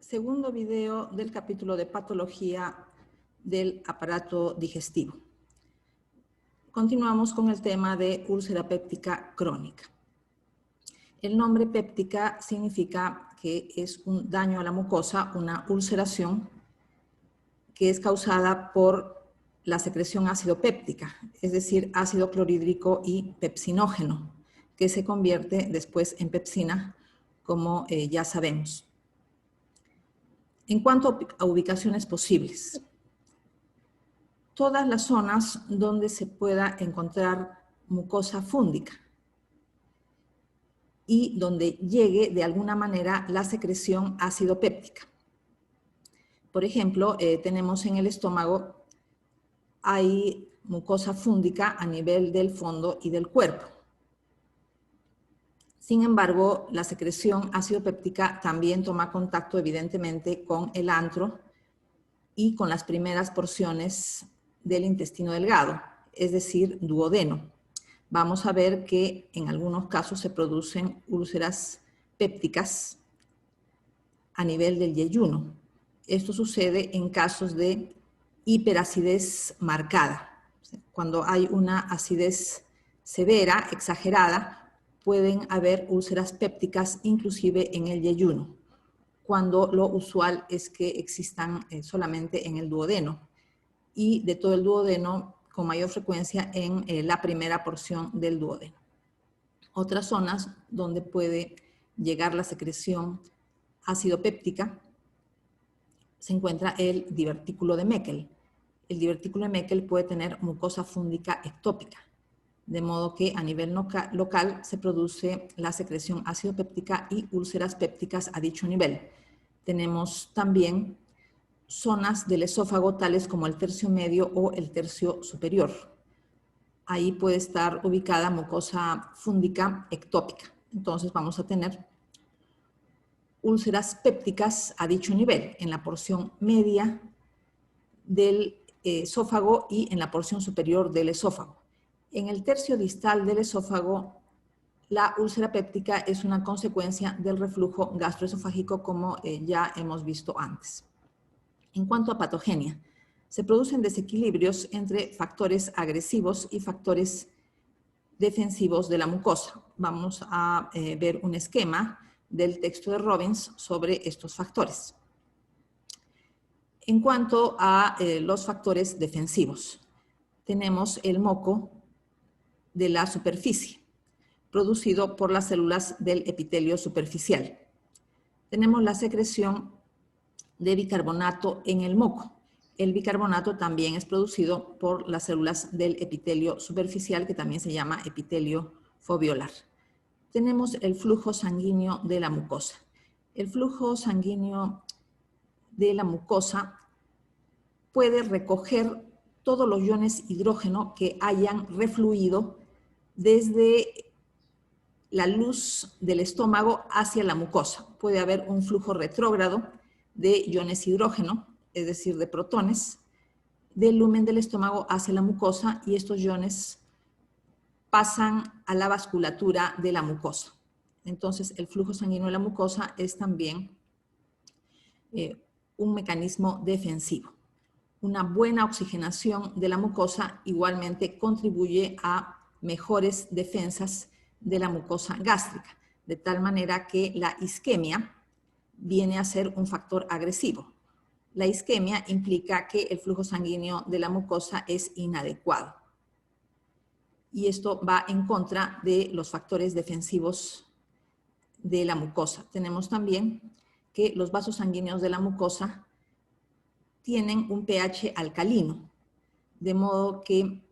segundo video del capítulo de patología del aparato digestivo. Continuamos con el tema de úlcera péptica crónica. El nombre péptica significa que es un daño a la mucosa, una ulceración que es causada por la secreción ácido péptica, es decir, ácido clorhídrico y pepsinógeno, que se convierte después en pepsina, como ya sabemos. En cuanto a ubicaciones posibles, todas las zonas donde se pueda encontrar mucosa fúndica y donde llegue de alguna manera la secreción ácido péptica. Por ejemplo, tenemos en el estómago, hay mucosa fúndica a nivel del fondo y del cuerpo. Sin embargo, la secreción ácido péptica también toma contacto evidentemente con el antro y con las primeras porciones del intestino delgado, es decir, duodeno. Vamos a ver que en algunos casos se producen úlceras pépticas a nivel del yeyuno. Esto sucede en casos de hiperacidez marcada. Cuando hay una acidez severa, exagerada, pueden haber úlceras pépticas inclusive en el yeyuno, cuando lo usual es que existan solamente en el duodeno y de todo el duodeno con mayor frecuencia en la primera porción del duodeno. Otras zonas donde puede llegar la secreción ácido péptica se encuentra el divertículo de Meckel. El divertículo de Meckel puede tener mucosa fúndica ectópica, de modo que a nivel local se produce la secreción ácido péptica y úlceras pépticas a dicho nivel. Tenemos también zonas del esófago tales como el tercio medio o el tercio superior. Ahí puede estar ubicada mucosa fúndica ectópica. Entonces vamos a tener úlceras pépticas a dicho nivel, en la porción media del esófago y en la porción superior del esófago. En el tercio distal del esófago, la úlcera péptica es una consecuencia del reflujo gastroesofágico, como ya hemos visto antes. En cuanto a patogenia, se producen desequilibrios entre factores agresivos y factores defensivos de la mucosa. Vamos a ver un esquema del texto de Robbins sobre estos factores. En cuanto a los factores defensivos, tenemos el moco de la superficie, producido por las células del epitelio superficial. Tenemos la secreción de bicarbonato en el moco. El bicarbonato también es producido por las células del epitelio superficial, que también se llama epitelio foveolar. Tenemos el flujo sanguíneo de la mucosa. El flujo sanguíneo de la mucosa puede recoger todos los iones hidrógeno que hayan refluido desde la luz del estómago hacia la mucosa. Puede haber un flujo retrógrado de iones hidrógeno, es decir, de protones, del lumen del estómago hacia la mucosa, y estos iones pasan a la vasculatura de la mucosa. Entonces, el flujo sanguíneo de la mucosa es también un mecanismo defensivo. Una buena oxigenación de la mucosa igualmente contribuye a mejores defensas de la mucosa gástrica, de tal manera que la isquemia viene a ser un factor agresivo. La isquemia implica que el flujo sanguíneo de la mucosa es inadecuado. Y esto va en contra de los factores defensivos de la mucosa. Tenemos también que los vasos sanguíneos de la mucosa tienen un pH alcalino, de modo que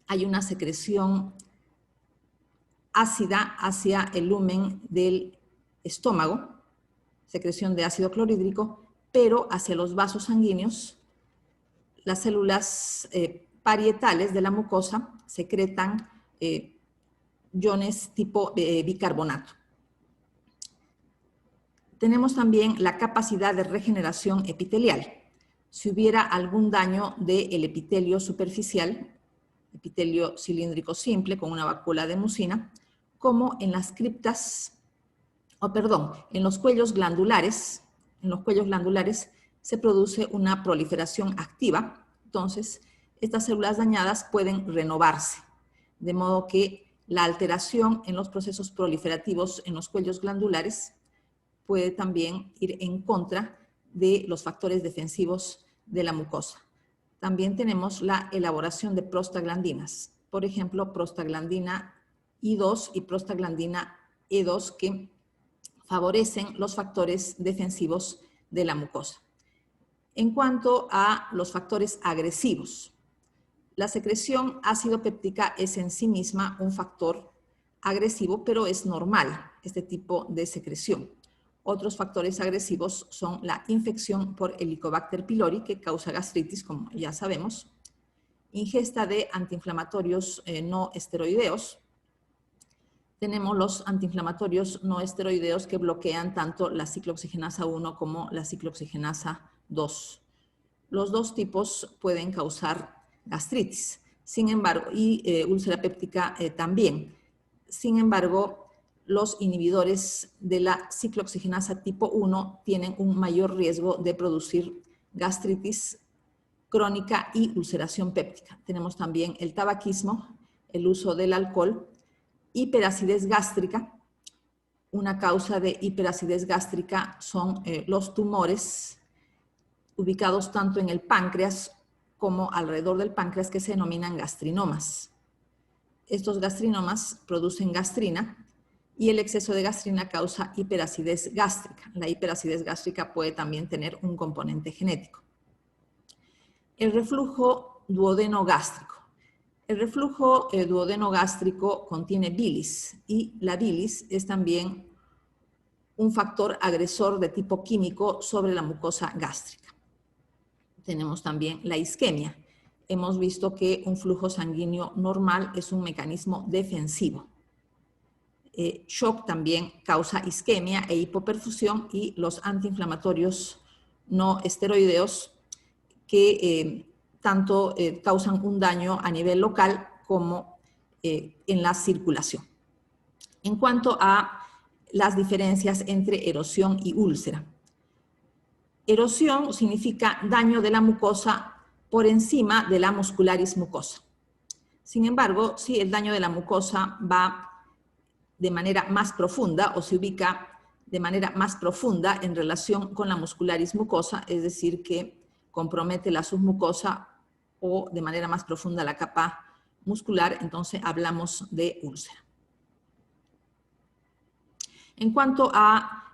hay una secreción ácida hacia el lumen del estómago, secreción de ácido clorhídrico, pero hacia los vasos sanguíneos, las células parietales de la mucosa secretan iones tipo bicarbonato. Tenemos también la capacidad de regeneración epitelial. Si hubiera algún daño del epitelio superficial, epitelio cilíndrico simple con una vacuola de mucina, como en las criptas, en los cuellos glandulares en los cuellos glandulares se produce una proliferación activa. Entonces, estas células dañadas pueden renovarse, de modo que la alteración en los procesos proliferativos en los cuellos glandulares puede también ir en contra de los factores defensivos de la mucosa. También tenemos la elaboración de prostaglandinas, por ejemplo, prostaglandina I2 y prostaglandina E2, que favorecen los factores defensivos de la mucosa. En cuanto a los factores agresivos, la secreción ácido péptica es en sí misma un factor agresivo, pero es normal este tipo de secreción. Otros factores agresivos son la infección por Helicobacter pylori, que causa gastritis, como ya sabemos, ingesta de antiinflamatorios no esteroideos. Tenemos los antiinflamatorios no esteroideos que bloquean tanto la ciclooxigenasa 1 como la ciclooxigenasa 2. Los dos tipos pueden causar gastritis, sin embargo, y úlcera péptica también. Sin embargo, los inhibidores de la ciclooxigenasa tipo 1 tienen un mayor riesgo de producir gastritis crónica y ulceración péptica. Tenemos también el tabaquismo, el uso del alcohol, hiperacidez gástrica. Una causa de hiperacidez gástrica son los tumores ubicados tanto en el páncreas como alrededor del páncreas, que se denominan gastrinomas. Estos gastrinomas producen gastrina y el exceso de gastrina causa hiperacidez gástrica. La hiperacidez gástrica puede también tener un componente genético. El reflujo duodenogástrico. El reflujo duodenogástrico contiene bilis y la bilis es también un factor agresor de tipo químico sobre la mucosa gástrica. Tenemos también la isquemia. Hemos visto que un flujo sanguíneo normal es un mecanismo defensivo. Shock también causa isquemia e hipoperfusión, y los antiinflamatorios no esteroideos que tanto causan un daño a nivel local como en la circulación. En cuanto a las diferencias entre erosión y úlcera. Erosión significa daño de la mucosa por encima de la muscularis mucosa. Sin embargo, si el daño de la mucosa va de manera más profunda o se ubica de manera más profunda en relación con la muscularis mucosa, es decir, que compromete la submucosa o de manera más profunda la capa muscular, entonces hablamos de úlcera. En cuanto a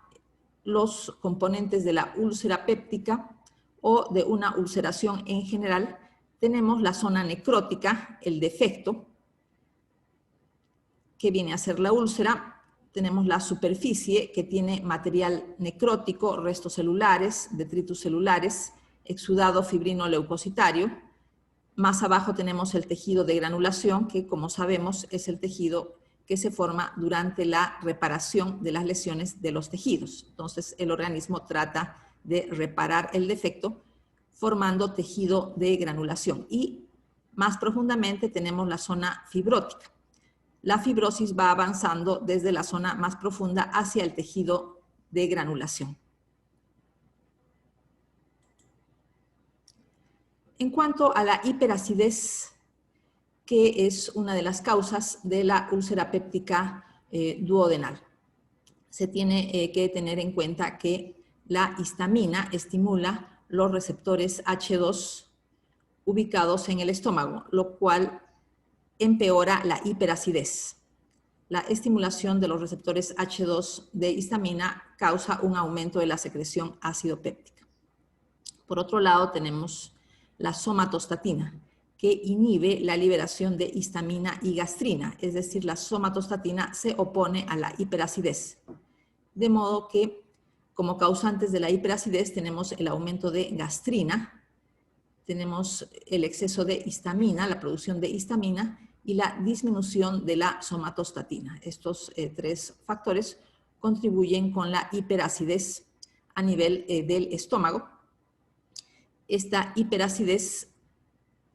los componentes de la úlcera péptica o de una ulceración en general, tenemos la zona necrótica, el defecto, que viene a ser la úlcera. Tenemos la superficie, que tiene material necrótico, restos celulares, detritus celulares, exudado fibrino leucocitario. Más abajo tenemos el tejido de granulación, que como sabemos es el tejido que se forma durante la reparación de las lesiones de los tejidos. Entonces el organismo trata de reparar el defecto formando tejido de granulación. Y más profundamente tenemos la zona fibrótica. La fibrosis va avanzando desde la zona más profunda hacia el tejido de granulación. En cuanto a la hiperacidez, que es una de las causas de la úlcera péptica duodenal, se tiene que tener en cuenta que la histamina estimula los receptores H2 ubicados en el estómago, lo cual empeora la hiperacidez. La estimulación de los receptores H2 de histamina causa un aumento de la secreción ácido péptica. Por otro lado, tenemos la somatostatina, que inhibe la liberación de histamina y gastrina, es decir, la somatostatina se opone a la hiperacidez. De modo que, como causantes de la hiperacidez, tenemos el aumento de gastrina, tenemos el exceso de histamina, la producción de histamina, y la disminución de la somatostatina. Estos tres factores contribuyen con la hiperacidez a nivel del estómago. Esta hiperacidez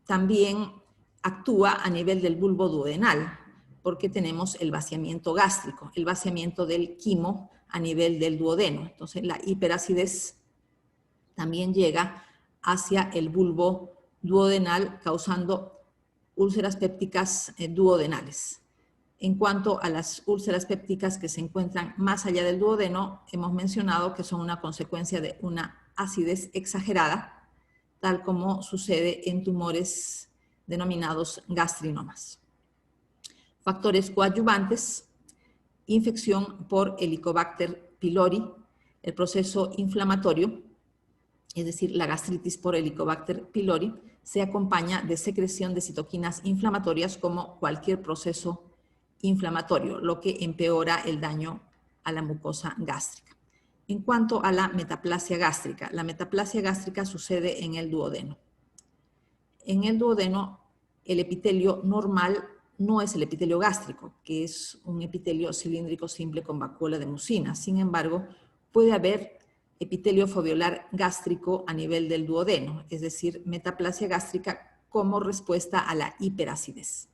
también actúa a nivel del bulbo duodenal, porque tenemos el vaciamiento gástrico, el vaciamiento del quimo a nivel del duodeno. Entonces, la hiperacidez también llega hacia el bulbo duodenal, causando úlceras pépticas duodenales. En cuanto a las úlceras pépticas que se encuentran más allá del duodeno, hemos mencionado que son una consecuencia de una acidez exagerada, tal como sucede en tumores denominados gastrinomas. Factores coadyuvantes: infección por Helicobacter pylori, el proceso inflamatorio, es decir, la gastritis por Helicobacter pylori, se acompaña de secreción de citoquinas inflamatorias como cualquier proceso inflamatorio, lo que empeora el daño a la mucosa gástrica. En cuanto a la metaplasia gástrica sucede en el duodeno. En el duodeno, el epitelio normal no es el epitelio gástrico, que es un epitelio cilíndrico simple con vacuola de mucina. Sin embargo, puede haber epitelio foveolar gástrico a nivel del duodeno, es decir, metaplasia gástrica como respuesta a la hiperacidez.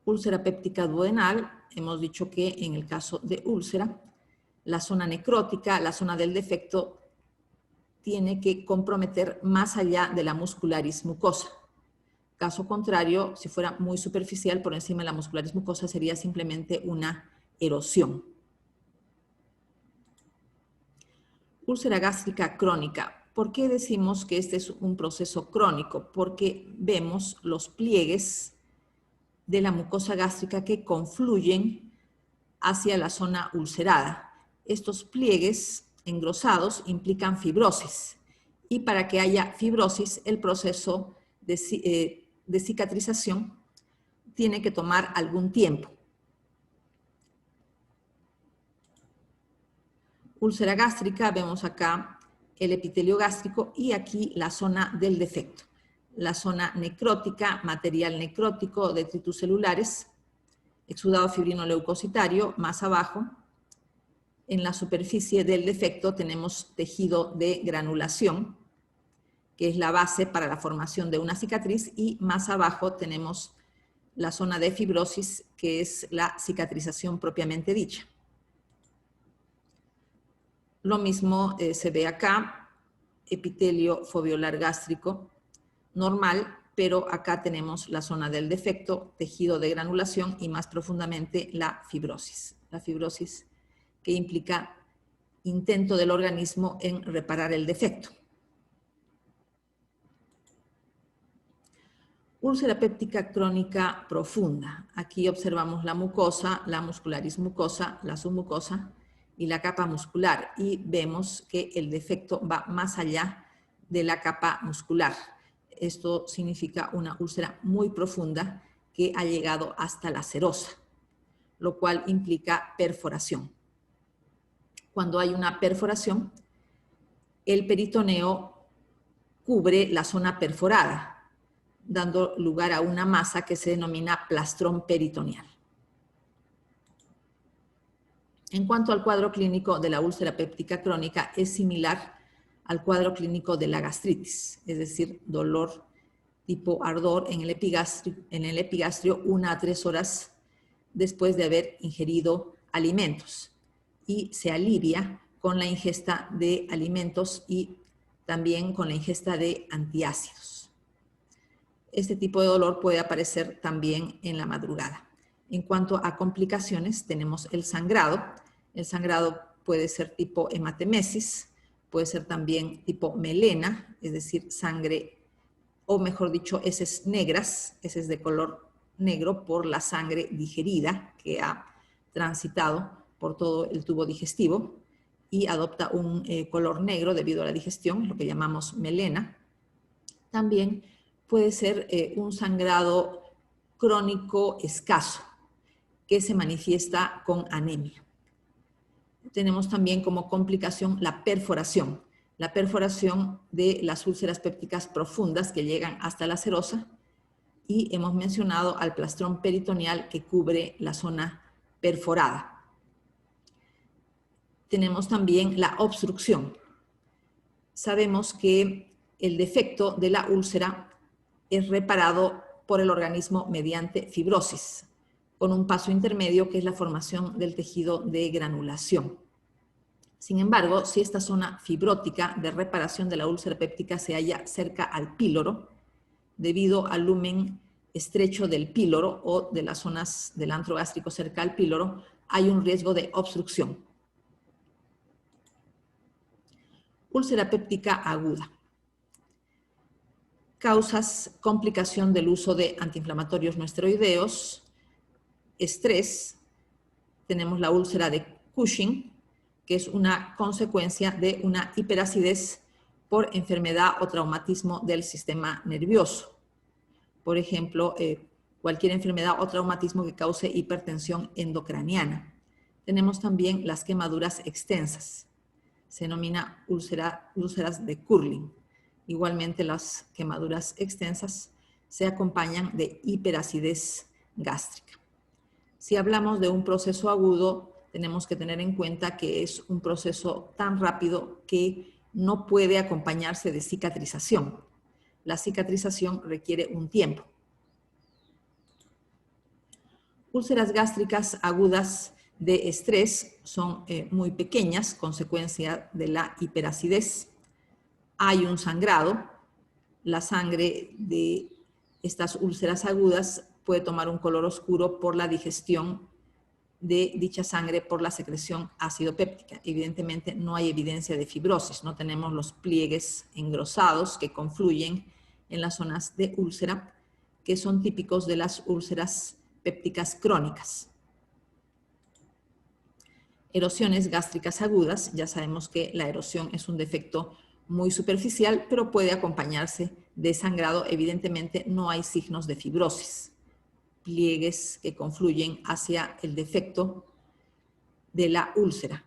Úlcera péptica duodenal, hemos dicho que en el caso de úlcera, la zona necrótica, la zona del defecto, tiene que comprometer más allá de la muscularis mucosa. Caso contrario, si fuera muy superficial por encima de la muscularis mucosa, sería simplemente una erosión. Úlcera gástrica crónica. ¿Por qué decimos que este es un proceso crónico? Porque vemos los pliegues de la mucosa gástrica que confluyen hacia la zona ulcerada. Estos pliegues engrosados implican fibrosis, y para que haya fibrosis, el proceso de cicatrización tiene que tomar algún tiempo. Úlcera gástrica, vemos acá el epitelio gástrico y aquí la zona del defecto. La zona necrótica, material necrótico, detritus celulares, exudado fibrino leucocitario, más abajo. En la superficie del defecto tenemos tejido de granulación, que es la base para la formación de una cicatriz, y más abajo tenemos la zona de fibrosis, que es la cicatrización propiamente dicha. Lo mismo se ve acá, epitelio foveolar gástrico normal, pero acá tenemos la zona del defecto, tejido de granulación y más profundamente la fibrosis. La fibrosis que implica intento del organismo en reparar el defecto. Úlcera péptica crónica profunda. Aquí observamos la mucosa, la muscularis mucosa, la submucosa y la capa muscular, y vemos que el defecto va más allá de la capa muscular. Esto significa una úlcera muy profunda que ha llegado hasta la serosa, lo cual implica perforación. Cuando hay una perforación, el peritoneo cubre la zona perforada, dando lugar a una masa que se denomina plastrón peritoneal. En cuanto al cuadro clínico de la úlcera péptica crónica, es similar al cuadro clínico de la gastritis, es decir, dolor tipo ardor en el epigastrio 1 a 3 horas después de haber ingerido alimentos, y se alivia con la ingesta de alimentos y también con la ingesta de antiácidos. Este tipo de dolor puede aparecer también en la madrugada. En cuanto a complicaciones, tenemos el sangrado. El sangrado puede ser tipo hematemesis, puede ser también tipo melena, es decir, sangre, o mejor dicho, heces negras, heces de color negro por la sangre digerida que ha transitado por todo el tubo digestivo y adopta un color negro debido a la digestión, lo que llamamos melena. También puede ser un sangrado crónico escaso que se manifiesta con anemia. Tenemos también como complicación la perforación de las úlceras pépticas profundas que llegan hasta la serosa, y hemos mencionado al plastrón peritoneal que cubre la zona perforada. Tenemos también la obstrucción. Sabemos que el defecto de la úlcera es reparado por el organismo mediante fibrosis, con un paso intermedio que es la formación del tejido de granulación. Sin embargo, si esta zona fibrótica de reparación de la úlcera péptica se halla cerca al píloro, debido al lumen estrecho del píloro o de las zonas del antro gástrico cerca al píloro, hay un riesgo de obstrucción. Úlcera péptica aguda. Causas: complicación del uso de antiinflamatorios no esteroideos, estrés, tenemos la úlcera de Cushing, que es una consecuencia de una hiperacidez por enfermedad o traumatismo del sistema nervioso. Por ejemplo, cualquier enfermedad o traumatismo que cause hipertensión endocraniana. Tenemos también las quemaduras extensas. Se denomina úlceras de Curling. Igualmente, las quemaduras extensas se acompañan de hiperacidez gástrica. Si hablamos de un proceso agudo, tenemos que tener en cuenta que es un proceso tan rápido que no puede acompañarse de cicatrización. La cicatrización requiere un tiempo. Úlceras gástricas agudas de estrés son muy pequeñas, consecuencia de la hiperacidez. Hay un sangrado. La sangre de estas úlceras agudas puede tomar un color oscuro por la digestión de dicha sangre por la secreción ácido péptica. Evidentemente no hay evidencia de fibrosis, no tenemos los pliegues engrosados que confluyen en las zonas de úlcera, que son típicos de las úlceras pépticas crónicas. Erosiones gástricas agudas. Ya sabemos que la erosión es un defecto muy superficial, pero puede acompañarse de sangrado. Evidentemente no hay signos de fibrosis. Pliegues que confluyen hacia el defecto de la úlcera.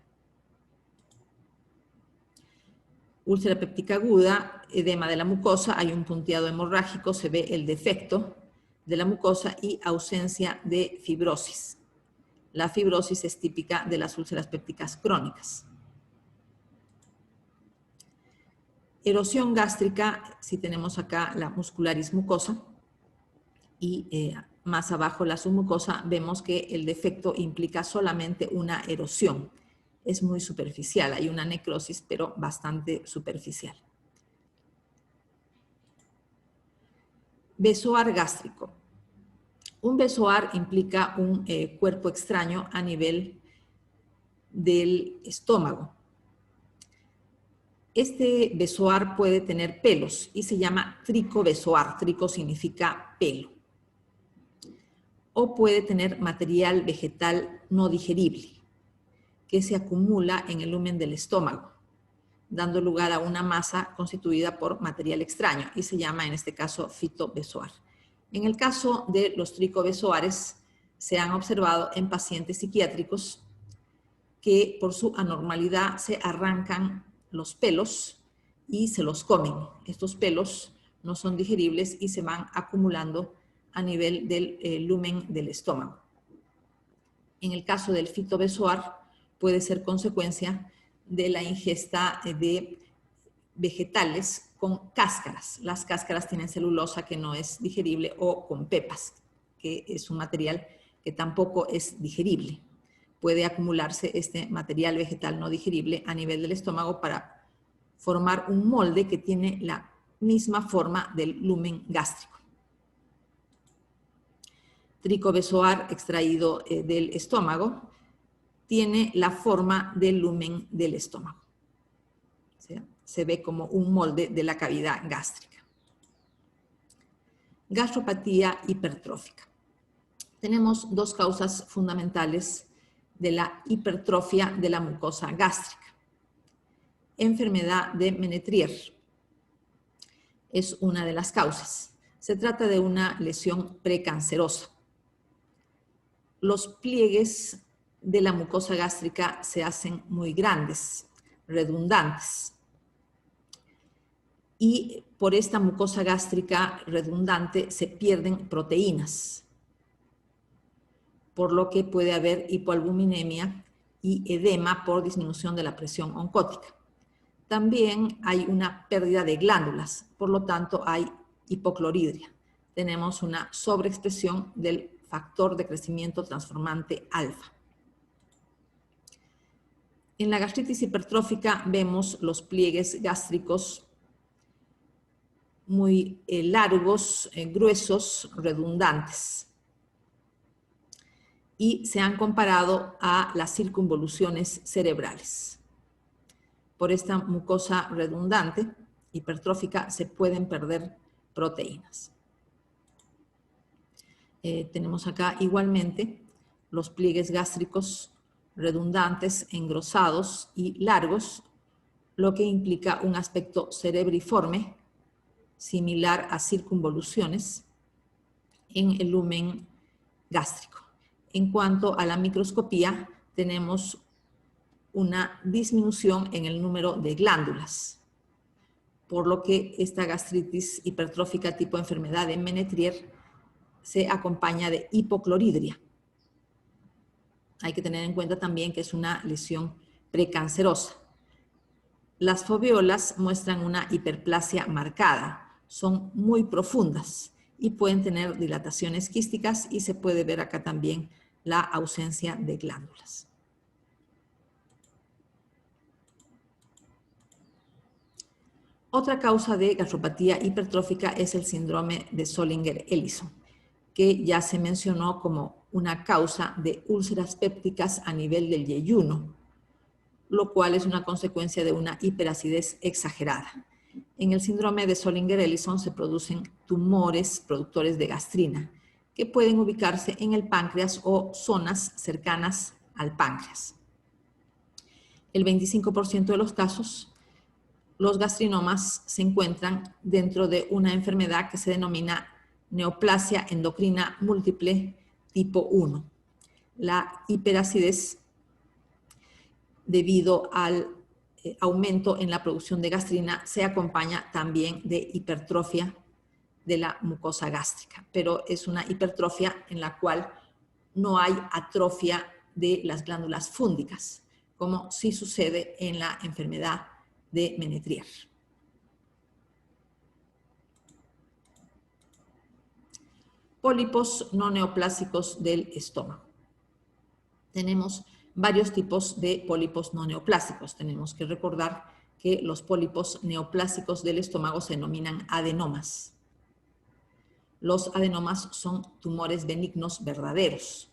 Úlcera péptica aguda, edema de la mucosa, hay un punteado hemorrágico, se ve el defecto de la mucosa y ausencia de fibrosis. La fibrosis es típica de las úlceras pépticas crónicas. Erosión gástrica, si tenemos acá la muscularis mucosa y más abajo la submucosa, vemos que el defecto implica solamente una erosión. Es muy superficial, hay una necrosis, pero bastante superficial. Besoar gástrico. Un besoar implica un cuerpo extraño a nivel del estómago. Este besoar puede tener pelos y se llama tricobesoar. Trico significa pelo. O puede tener material vegetal no digerible, que se acumula en el lumen del estómago, dando lugar a una masa constituida por material extraño y se llama en este caso fitobesoar. En el caso de los tricobesoares se han observado en pacientes psiquiátricos que por su anormalidad se arrancan los pelos y se los comen. Estos pelos no son digeribles y se van acumulando a nivel del lumen del estómago. En el caso del fitobesoar puede ser consecuencia de la ingesta de vegetales con cáscaras. Las cáscaras tienen celulosa que no es digerible, o con pepas, que es un material que tampoco es digerible. Puede acumularse este material vegetal no digerible a nivel del estómago para formar un molde que tiene la misma forma del lumen gástrico. Tricobesoar extraído del estómago tiene la forma del lumen del estómago. Se ve como un molde de la cavidad gástrica. Gastropatía hipertrófica. Tenemos dos causas fundamentales de la hipertrofia de la mucosa gástrica. Enfermedad de Menetrier es una de las causas. Se trata de una lesión precancerosa. Los pliegues de la mucosa gástrica se hacen muy grandes, redundantes. Y por esta mucosa gástrica redundante se pierden proteínas, por lo que puede haber hipoalbuminemia y edema por disminución de la presión oncótica. También hay una pérdida de glándulas, por lo tanto hay hipocloridria. Tenemos una sobreexpresión del factor de crecimiento transformante alfa. En la gastritis hipertrófica vemos los pliegues gástricos muy largos, gruesos, redundantes. Y se han comparado a las circunvoluciones cerebrales. Por esta mucosa redundante, hipertrófica, se pueden perder proteínas. Tenemos acá igualmente los pliegues gástricos redundantes, engrosados y largos, lo que implica un aspecto cerebriforme, similar a circunvoluciones en el lumen gástrico. En cuanto a la microscopía, tenemos una disminución en el número de glándulas, por lo que esta gastritis hipertrófica tipo enfermedad de Menetrier se acompaña de hipocloridria. Hay que tener en cuenta también que es una lesión precancerosa. Las foveolas muestran una hiperplasia marcada, son muy profundas y pueden tener dilataciones quísticas y se puede ver acá también la ausencia de glándulas. Otra causa de gastropatía hipertrófica es el síndrome de Zollinger-Ellison, que ya se mencionó como una causa de úlceras pépticas a nivel del yeyuno, lo cual es una consecuencia de una hiperacidez exagerada. En el síndrome de Zollinger-Ellison se producen tumores productores de gastrina, que pueden ubicarse en el páncreas o zonas cercanas al páncreas. El 25% de los casos, los gastrinomas se encuentran dentro de una enfermedad que se denomina neoplasia endocrina múltiple tipo 1. La hiperacidez debido al aumento en la producción de gastrina se acompaña también de hipertrofia de la mucosa gástrica, pero es una hipertrofia en la cual no hay atrofia de las glándulas fúndicas, como sí sucede en la enfermedad de Menetrier. Pólipos no neoplásicos del estómago. Tenemos varios tipos de pólipos no neoplásicos. Tenemos que recordar que los pólipos neoplásicos del estómago se denominan adenomas. Los adenomas son tumores benignos verdaderos,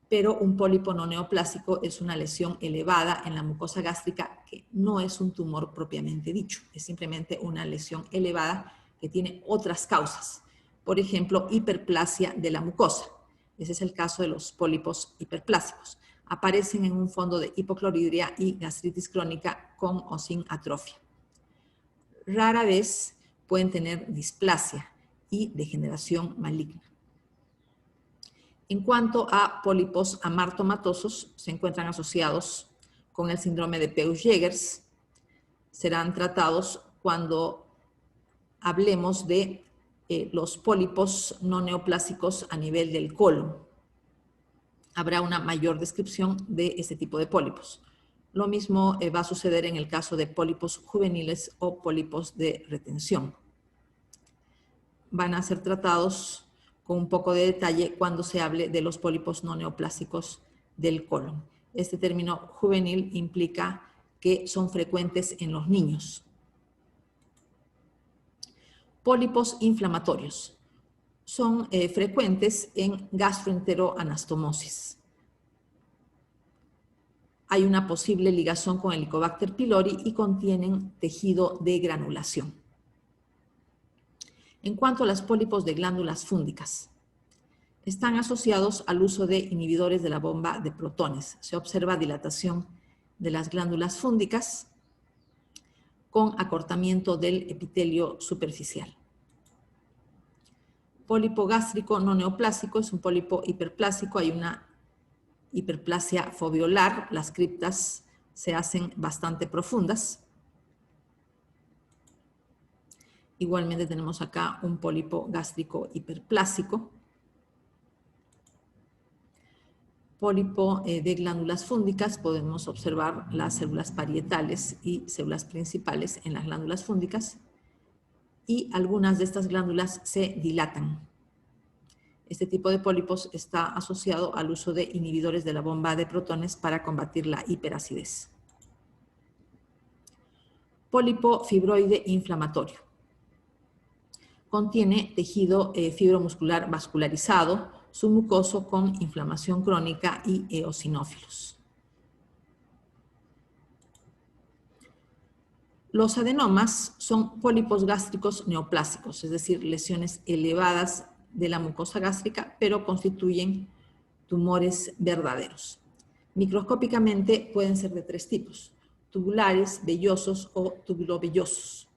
pero un pólipo no neoplásico es una lesión elevada en la mucosa gástrica que no es un tumor propiamente dicho, es simplemente una lesión elevada que tiene otras causas. Por ejemplo, hiperplasia de la mucosa. Ese es el caso de los pólipos hiperplásicos. Aparecen en un fondo de hipocloridria y gastritis crónica con o sin atrofia. Rara vez pueden tener displasia y degeneración maligna. En cuanto a pólipos amartomatosos, se encuentran asociados con el síndrome de Peutz-Jeghers. Serán tratados cuando hablemos de los pólipos no neoplásicos a nivel del colon. Habrá una mayor descripción de este tipo de pólipos. Lo mismo va a suceder en el caso de pólipos juveniles o pólipos de retención. Van a ser tratados con un poco de detalle cuando se hable de los pólipos no neoplásicos del colon. Este término juvenil implica que son frecuentes en los niños. Pólipos inflamatorios. Son frecuentes en gastroenteroanastomosis. Hay una posible ligazón con el Helicobacter pylori y contienen tejido de granulación. En cuanto a los pólipos de glándulas fúndicas, están asociados al uso de inhibidores de la bomba de protones. Se observa dilatación de las glándulas fúndicas con acortamiento del epitelio superficial. Pólipo gástrico no neoplásico es un pólipo hiperplásico, hay una hiperplasia foveolar, las criptas se hacen bastante profundas. Igualmente tenemos acá un pólipo gástrico hiperplásico. Pólipo de glándulas fúndicas, podemos observar las células parietales y células principales en las glándulas fúndicas y algunas de estas glándulas se dilatan. Este tipo de pólipos está asociado al uso de inhibidores de la bomba de protones para combatir la hiperacidez. Pólipo fibroide inflamatorio. Contiene tejido fibromuscular vascularizado, submucoso con inflamación crónica y eosinófilos. Los adenomas son pólipos gástricos neoplásicos, es decir, lesiones elevadas de la mucosa gástrica, pero constituyen tumores verdaderos. Microscópicamente pueden ser de 3 tipos: tubulares, vellosos o tubulovellosos.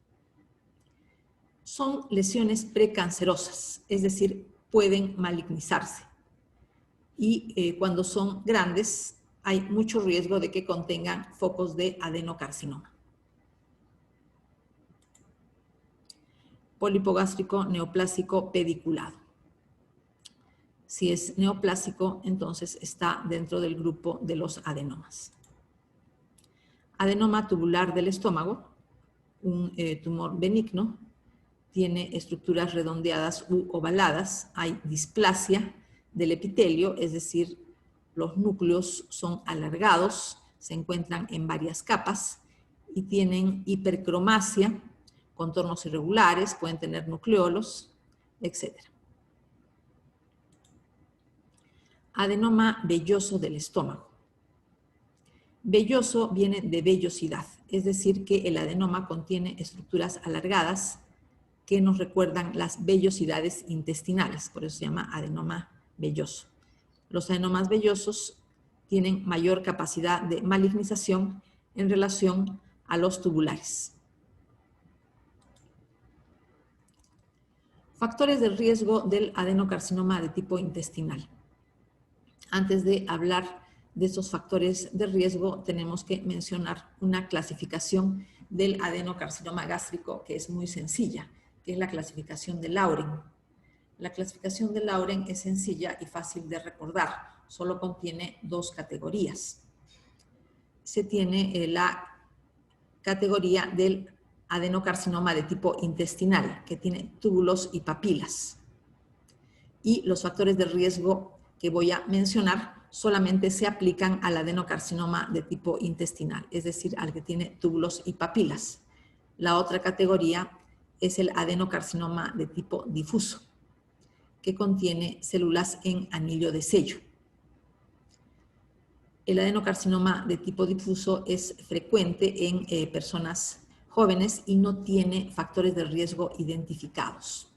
Son lesiones precancerosas, es decir, pueden malignizarse. Y cuando son grandes, hay mucho riesgo de que contengan focos de adenocarcinoma. Pólipo gástrico neoplásico pediculado. Si es neoplásico, entonces está dentro del grupo de los adenomas. Adenoma tubular del estómago, un tumor benigno, tiene estructuras redondeadas u ovaladas, hay displasia del epitelio, es decir, los núcleos son alargados, se encuentran en varias capas y tienen hipercromasia, contornos irregulares, pueden tener nucleolos, etc. Adenoma velloso del estómago. Velloso viene de vellosidad, es decir, que el adenoma contiene estructuras alargadas que nos recuerdan las vellosidades intestinales, por eso se llama adenoma velloso. Los adenomas vellosos tienen mayor capacidad de malignización en relación a los tubulares. Factores de riesgo del adenocarcinoma de tipo intestinal. Antes de hablar de estos factores de riesgo, tenemos que mencionar una clasificación del adenocarcinoma gástrico que es muy sencilla, que es la clasificación de Lauren. La clasificación de Lauren es sencilla y fácil de recordar, solo contiene 2 categorías. Se tiene la categoría del adenocarcinoma de tipo intestinal, que tiene túbulos y papilas. Y los factores de riesgo que voy a mencionar solamente se aplican al adenocarcinoma de tipo intestinal, es decir, al que tiene túbulos y papilas. La otra categoría es el adenocarcinoma de tipo difuso, que contiene células en anillo de sello. El adenocarcinoma de tipo difuso es frecuente en personas jóvenes y no tiene factores de riesgo identificados.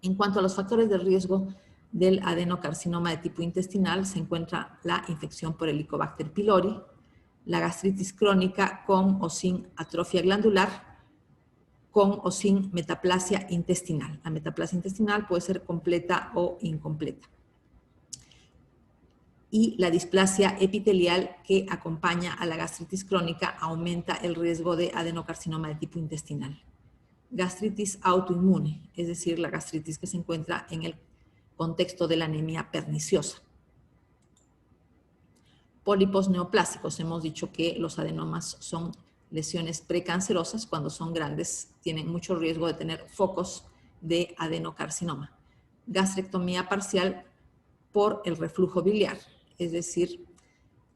En cuanto a los factores de riesgo del adenocarcinoma de tipo intestinal, se encuentra la infección por Helicobacter pylori, la gastritis crónica con o sin atrofia glandular, con o sin metaplasia intestinal. La metaplasia intestinal puede ser completa o incompleta. Y la displasia epitelial que acompaña a la gastritis crónica aumenta el riesgo de adenocarcinoma de tipo intestinal. Gastritis autoinmune, es decir, la gastritis que se encuentra en el contexto de la anemia perniciosa. Pólipos neoplásicos, hemos dicho que los adenomas son lesiones precancerosas. Cuando son grandes tienen mucho riesgo de tener focos de adenocarcinoma. Gastrectomía parcial por el reflujo biliar, es decir,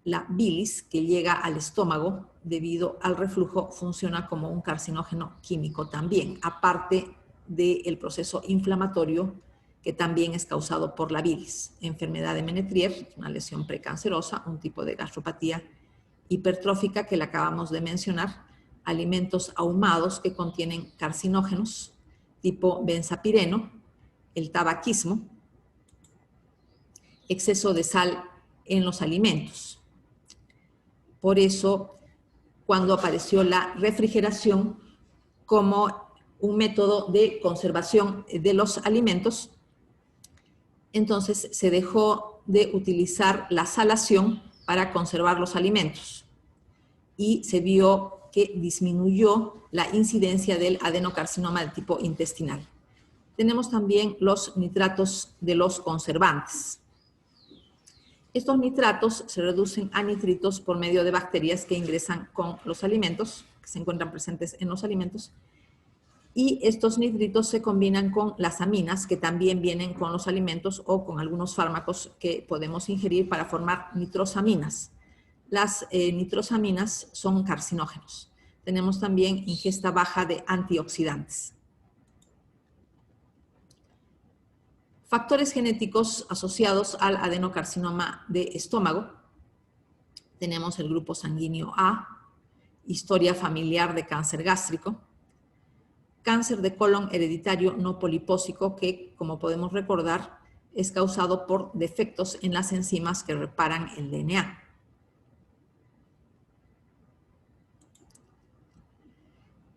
la bilis que llega al estómago debido al reflujo funciona como un carcinógeno químico también, aparte del proceso inflamatorio que también es causado por la bilis. Enfermedad de Menetrier, una lesión precancerosa, un tipo de gastropatía hipertrófica que la acabamos de mencionar, alimentos ahumados que contienen carcinógenos tipo benzapireno, el tabaquismo, exceso de sal en los alimentos. Por eso, cuando apareció la refrigeración como un método de conservación de los alimentos, entonces se dejó de utilizar la salación para conservar los alimentos y se vio que disminuyó la incidencia del adenocarcinoma de tipo intestinal. Tenemos también los nitratos de los conservantes. Estos nitratos se reducen a nitritos por medio de bacterias que ingresan con los alimentos, que se encuentran presentes en los alimentos, Y estos nitritos se combinan con las aminas, que también vienen con los alimentos o con algunos fármacos que podemos ingerir para formar nitrosaminas. Las nitrosaminas son carcinógenos. Tenemos también ingesta baja de antioxidantes. Factores genéticos asociados al adenocarcinoma de estómago. Tenemos el grupo sanguíneo A, historia familiar de cáncer gástrico, cáncer de colon hereditario no polipósico que, como podemos recordar, es causado por defectos en las enzimas que reparan el DNA.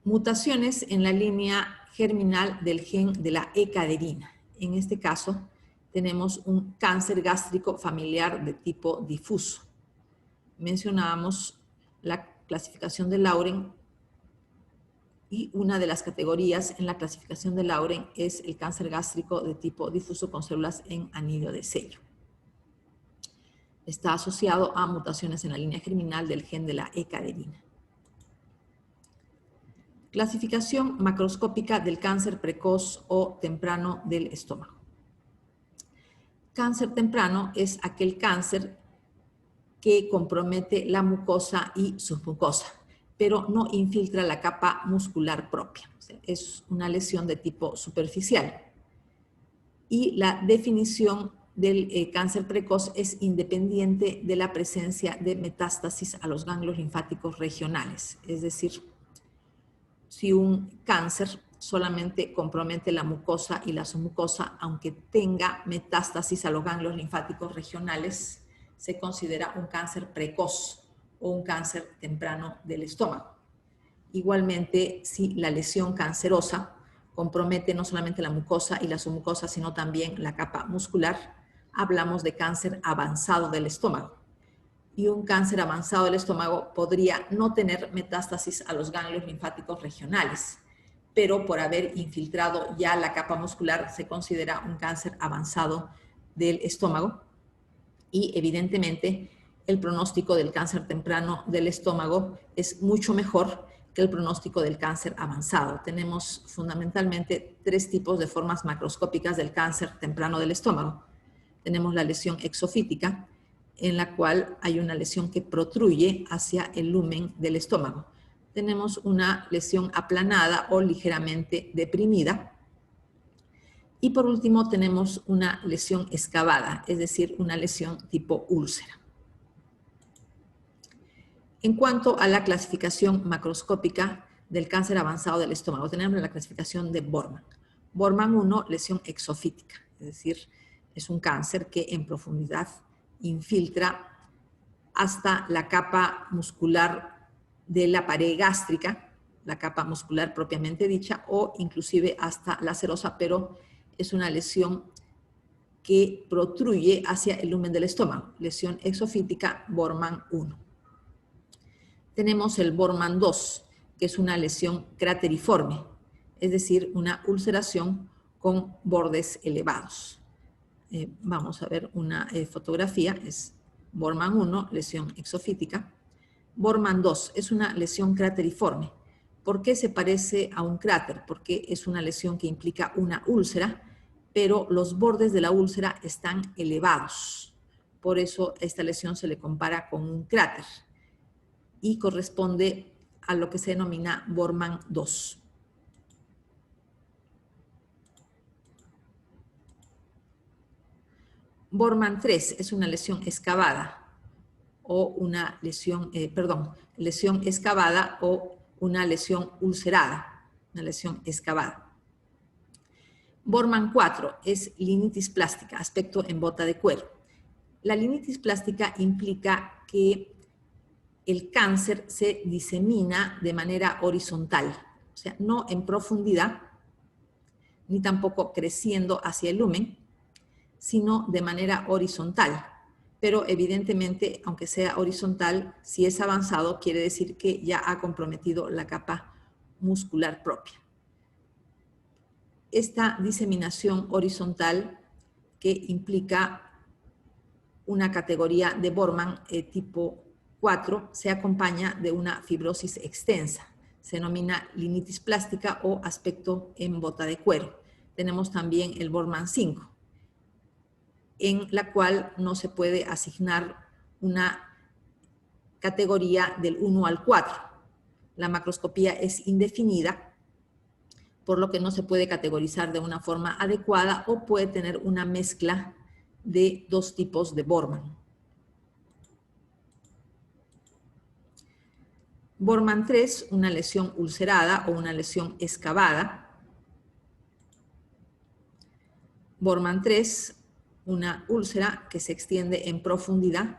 Mutaciones en la línea germinal del gen de la E-caderina. En este caso, tenemos un cáncer gástrico familiar de tipo difuso. Mencionábamos la clasificación de Lauren y una de las categorías en la clasificación de Lauren es el cáncer gástrico de tipo difuso con células en anillo de sello. Está asociado a mutaciones en la línea germinal del gen de la E-caderina. Clasificación macroscópica del cáncer precoz o temprano del estómago. Cáncer temprano es aquel cáncer que compromete la mucosa y submucosa, pero no infiltra la capa muscular propia. O sea, es una lesión de tipo superficial. Y la definición del cáncer precoz es independiente de la presencia de metástasis a los ganglios linfáticos regionales. Es decir, si un cáncer solamente compromete la mucosa y la submucosa, aunque tenga metástasis a los ganglios linfáticos regionales, se considera un cáncer precoz o un cáncer temprano del estómago. Igualmente, si la lesión cancerosa compromete no solamente la mucosa y la submucosa, sino también la capa muscular, hablamos de cáncer avanzado del estómago. Y un cáncer avanzado del estómago podría no tener metástasis a los ganglios linfáticos regionales, pero por haber infiltrado ya la capa muscular se considera un cáncer avanzado del estómago. Y evidentemente el pronóstico del cáncer temprano del estómago es mucho mejor que el pronóstico del cáncer avanzado. Tenemos fundamentalmente tres tipos de formas macroscópicas del cáncer temprano del estómago. Tenemos la lesión exofítica, en la cual hay una lesión que protruye hacia el lumen del estómago. Tenemos una lesión aplanada o ligeramente deprimida. Y por último tenemos una lesión excavada, es decir, una lesión tipo úlcera. En cuanto a la clasificación macroscópica del cáncer avanzado del estómago, tenemos la clasificación de Borman. Borman 1, lesión exofítica, es decir, es un cáncer que en profundidad infiltra hasta la capa muscular de la pared gástrica, la capa muscular propiamente dicha, o inclusive hasta la serosa, pero es una lesión que protruye hacia el lumen del estómago. Lesión exofítica Borman 1. Tenemos el Borman 2, que es una lesión crateriforme, es decir, una ulceración con bordes elevados. Vamos a ver una fotografía, es Borman 1, lesión exofítica. Borman 2 es una lesión crateriforme. ¿Por qué se parece a un cráter? Porque es una lesión que implica una úlcera, pero los bordes de la úlcera están elevados. Por eso esta lesión se le compara con un cráter y corresponde a lo que se denomina Borman 2. Borman 3 es una lesión excavada o una lesión, lesión excavada o una lesión ulcerada, una lesión excavada. Borman 4 es linitis plástica, aspecto en bota de cuero. La linitis plástica implica que el cáncer se disemina de manera horizontal, o sea, no en profundidad, ni tampoco creciendo hacia el lumen, sino de manera horizontal. Pero evidentemente, aunque sea horizontal, si es avanzado, quiere decir que ya ha comprometido la capa muscular propia. Esta diseminación horizontal, que implica una categoría de Borman tipo 4, se acompaña de una fibrosis extensa. Se denomina linitis plástica o aspecto en bota de cuero. Tenemos también el Bormann 5, en la cual no se puede asignar una categoría del 1 al 4. La macroscopía es indefinida, por lo que no se puede categorizar de una forma adecuada o puede tener una mezcla de dos tipos de Bormann. Bormann 3, una lesión ulcerada o una lesión excavada. Bormann 3, una úlcera que se extiende en profundidad.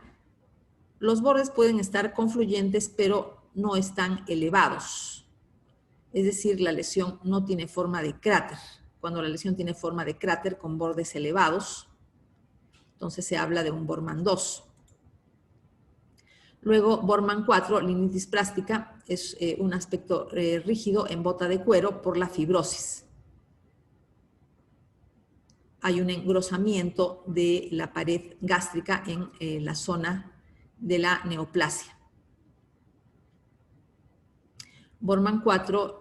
Los bordes pueden estar confluyentes, pero no están elevados. Es decir, la lesión no tiene forma de cráter. Cuando la lesión tiene forma de cráter con bordes elevados, entonces se habla de un Bormann 2. Luego, Bormann 4, linitis plástica, es un aspecto rígido en bota de cuero por la fibrosis. Hay un engrosamiento de la pared gástrica en la zona de la neoplasia. Bormann 4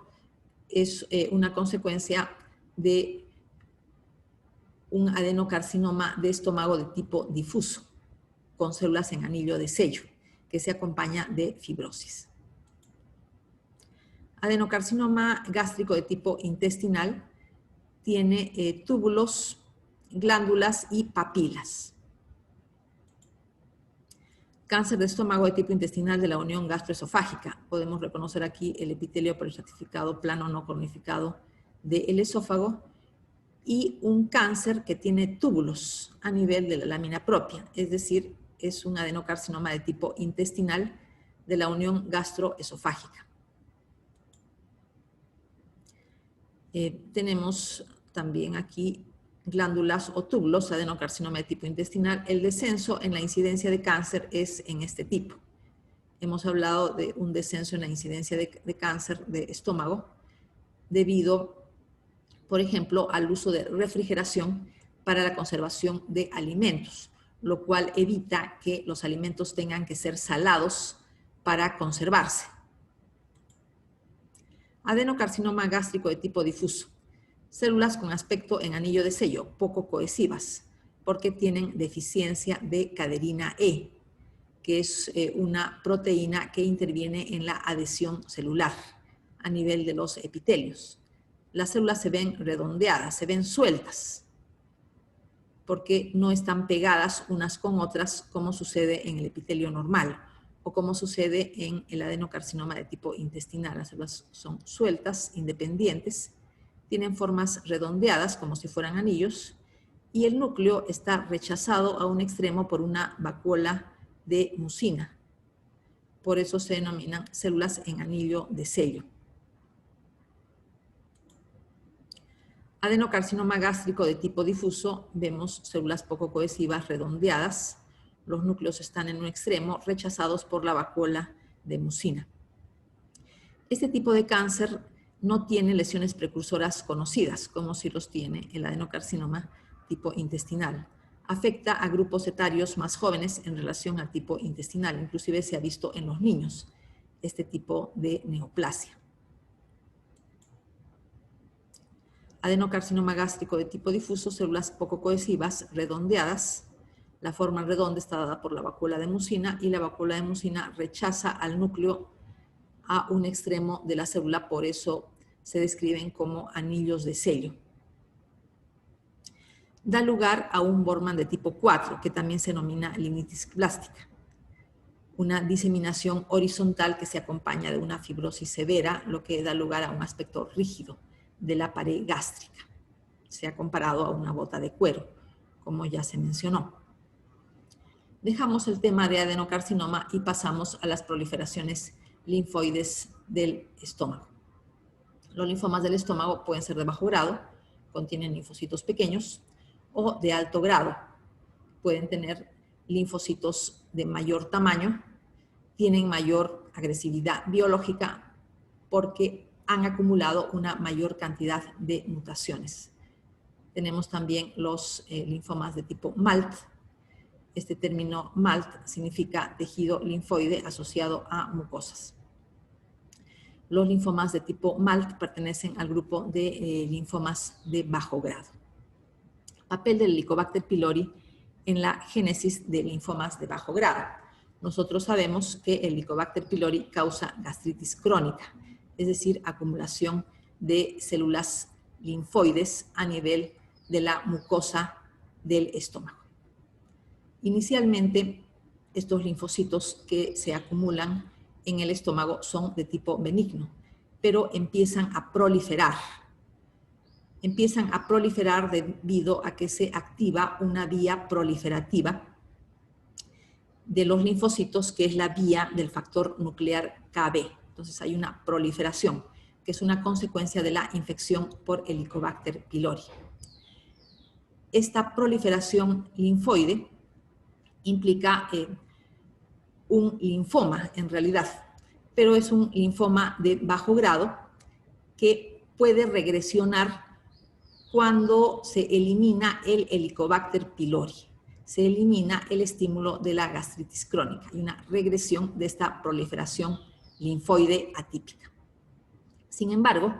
es una consecuencia de un adenocarcinoma de estómago de tipo difuso, con células en anillo de sello, que se acompaña de fibrosis. Adenocarcinoma gástrico de tipo intestinal tiene túbulos, glándulas y papilas. Cáncer de estómago de tipo intestinal de la unión gastroesofágica. Podemos reconocer aquí el epitelio peroestratificado plano no cornificado del esófago y un cáncer que tiene túbulos a nivel de la lámina propia, es decir, es un adenocarcinoma de tipo intestinal de la unión gastroesofágica. Tenemos también aquí glándulas o túbulos, adenocarcinoma de tipo intestinal. El descenso en la incidencia de cáncer es en este tipo. Hemos hablado de un descenso en la incidencia de cáncer de estómago debido, por ejemplo, al uso de refrigeración para la conservación de alimentos, lo cual evita que los alimentos tengan que ser salados para conservarse. Adenocarcinoma gástrico de tipo difuso. Células con aspecto en anillo de sello, poco cohesivas, porque tienen deficiencia de caderina E, que es una proteína que interviene en la adhesión celular a nivel de los epitelios. Las células se ven redondeadas, se ven sueltas, porque no están pegadas unas con otras como sucede en el epitelio normal o como sucede en el adenocarcinoma de tipo intestinal. Las células son sueltas, independientes, tienen formas redondeadas como si fueran anillos y el núcleo está rechazado a un extremo por una vacuola de mucina. Por eso se denominan células en anillo de sello. Adenocarcinoma gástrico de tipo difuso, vemos células poco cohesivas redondeadas. Los núcleos están en un extremo, rechazados por la vacuola de mucina. Este tipo de cáncer no tiene lesiones precursoras conocidas, como si los tiene el adenocarcinoma tipo intestinal. Afecta a grupos etarios más jóvenes en relación al tipo intestinal. Inclusive se ha visto en los niños este tipo de neoplasia. Adenocarcinoma gástrico de tipo difuso, células poco cohesivas, redondeadas. La forma redonda está dada por la vacuola de mucina y la vacuola de mucina rechaza al núcleo a un extremo de la célula, por eso se describen como anillos de sello. Da lugar a un Bormann de tipo 4, que también se denomina linitis plástica. Una diseminación horizontal que se acompaña de una fibrosis severa, lo que da lugar a un aspecto rígido de la pared gástrica. Se ha comparado a una bota de cuero, como ya se mencionó. Dejamos el tema de adenocarcinoma y pasamos a las proliferaciones linfoides del estómago. Los linfomas del estómago pueden ser de bajo grado, contienen linfocitos pequeños, o de alto grado, pueden tener linfocitos de mayor tamaño, tienen mayor agresividad biológica porque han acumulado una mayor cantidad de mutaciones. Tenemos también los linfomas de tipo MALT. Este término MALT significa tejido linfoide asociado a mucosas. Los linfomas de tipo MALT pertenecen al grupo de linfomas de bajo grado. Papel del Helicobacter pylori en la génesis de linfomas de bajo grado. Nosotros sabemos que el Helicobacter pylori causa gastritis crónica, es decir, acumulación de células linfoides a nivel de la mucosa del estómago. Inicialmente, estos linfocitos que se acumulan en el estómago son de tipo benigno, pero empiezan a proliferar. Empiezan a proliferar debido a que se activa una vía proliferativa de los linfocitos, que es la vía del factor nuclear KB. Entonces hay una proliferación, que es una consecuencia de la infección por Helicobacter pylori. Esta proliferación linfoide implica un linfoma en realidad, pero es un linfoma de bajo grado que puede regresionar cuando se elimina el Helicobacter pylori. Se elimina el estímulo de la gastritis crónica. Hay una regresión de esta proliferación linfoide atípica. Sin embargo,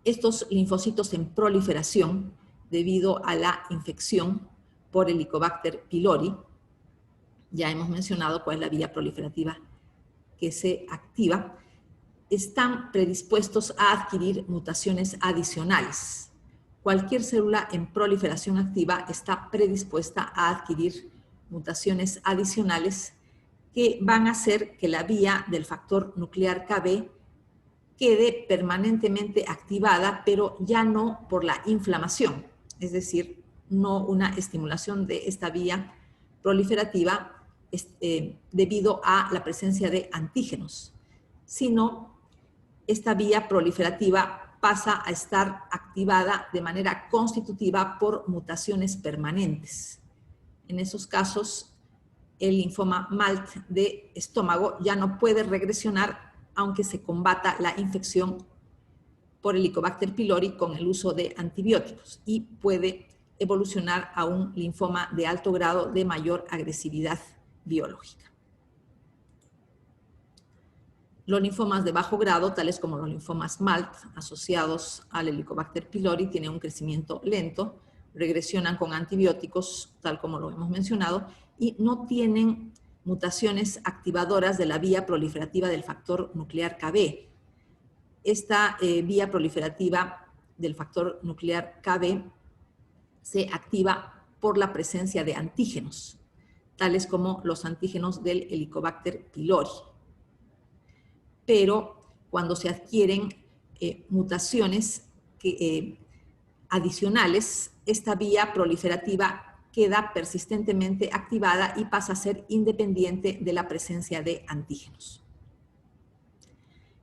estos linfocitos en proliferación, debido a la infección por Helicobacter pylori, ya hemos mencionado cuál es la vía proliferativa que se activa, están predispuestos a adquirir mutaciones adicionales. Cualquier célula en proliferación activa está predispuesta a adquirir mutaciones adicionales que van a hacer que la vía del factor nuclear KB quede permanentemente activada, pero ya no por la inflamación, es decir, no una estimulación de esta vía proliferativa debido a la presencia de antígenos, sino esta vía proliferativa pasa a estar activada de manera constitutiva por mutaciones permanentes. En esos casos, el linfoma MALT de estómago ya no puede regresionar aunque se combata la infección por Helicobacter pylori con el uso de antibióticos, y puede evolucionar a un linfoma de alto grado de mayor agresividad biológica. Los linfomas de bajo grado, tales como los linfomas MALT, asociados al Helicobacter pylori, tienen un crecimiento lento, regresionan con antibióticos, tal como lo hemos mencionado, y no tienen mutaciones activadoras de la vía proliferativa del factor nuclear KB. Esta vía proliferativa del factor nuclear KB se activa por la presencia de antígenos, tales como los antígenos del Helicobacter pylori. Pero cuando se adquieren mutaciones adicionales, esta vía proliferativa queda persistentemente activada y pasa a ser independiente de la presencia de antígenos.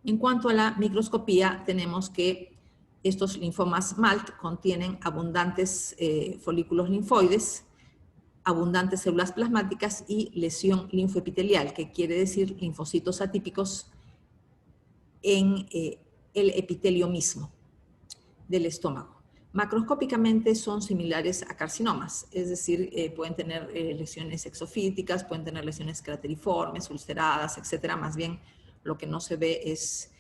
En cuanto a la microscopía, tenemos que estos linfomas MALT contienen abundantes folículos linfoides, abundantes células plasmáticas y lesión linfoepitelial, que quiere decir linfocitos atípicos en el epitelio mismo del estómago. Macroscópicamente son similares a carcinomas, es decir, pueden tener lesiones exofíticas, pueden tener lesiones crateriformes, ulceradas, etc. Más bien, lo que no se ve es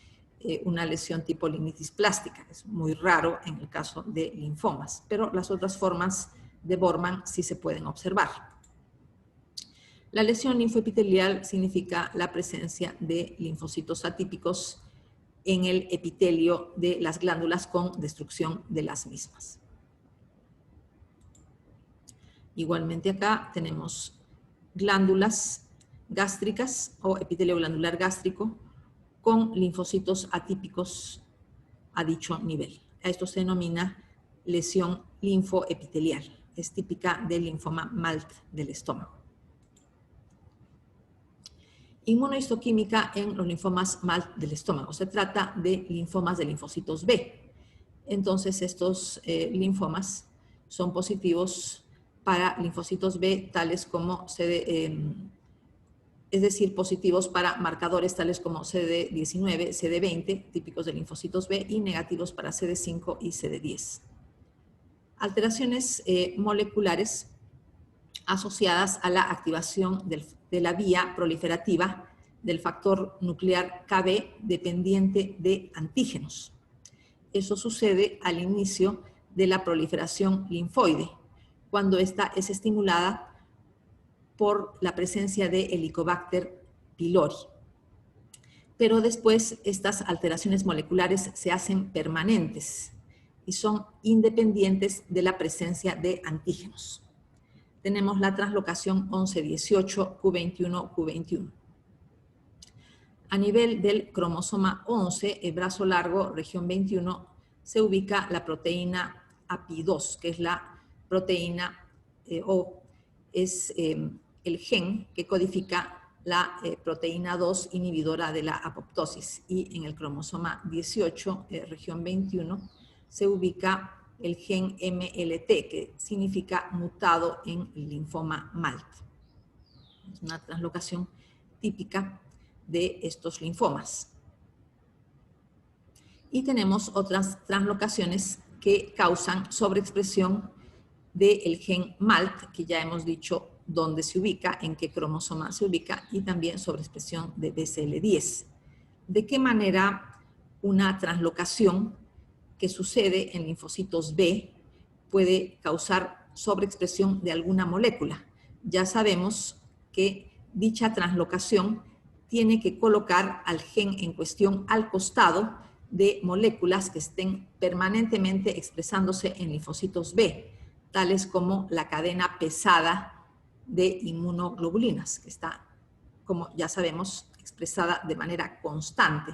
una lesión tipo limnitis plástica. Es muy raro en el caso de linfomas, pero las otras formas de Bormann sí se pueden observar. La lesión linfoepitelial significa la presencia de linfocitos atípicos en el epitelio de las glándulas con destrucción de las mismas. Igualmente acá tenemos glándulas gástricas o epitelio glandular gástrico con linfocitos atípicos a dicho nivel. A esto se denomina lesión linfoepitelial. Es típica del linfoma MALT del estómago. Inmunohistoquímica en los linfomas MALT del estómago. Se trata de linfomas de linfocitos B. Entonces, estos linfomas son positivos para linfocitos B, tales como es decir, positivos para marcadores tales como CD19, CD20, típicos de linfocitos B, y negativos para CD5 y CD10. Alteraciones moleculares asociadas a la activación de la vía proliferativa del factor nuclear KB dependiente de antígenos. Eso sucede al inicio de la proliferación linfoide, cuando ésta es estimulada por la presencia de Helicobacter pylori. Pero después estas alteraciones moleculares se hacen permanentes y son independientes de la presencia de antígenos. Tenemos la translocación 11-18 Q21-Q21. A nivel del cromosoma 11, el brazo largo, región 21, se ubica la proteína API2, que es la proteína es el gen que codifica la proteína 2 inhibidora de la apoptosis. Y en el cromosoma 18, región 21, se ubica el gen MLT, que significa mutado en el linfoma MALT. Es una translocación típica de estos linfomas. Y tenemos otras translocaciones que causan sobreexpresión del gen MALT, que ya hemos dicho dónde se ubica, en qué cromosoma se ubica, y también sobreexpresión de BCL10. ¿De qué manera una translocación que sucede en linfocitos B puede causar sobreexpresión de alguna molécula? Ya sabemos que dicha translocación tiene que colocar al gen en cuestión al costado de moléculas que estén permanentemente expresándose en linfocitos B, tales como la cadena pesada de inmunoglobulinas, que está, como ya sabemos, expresada de manera constante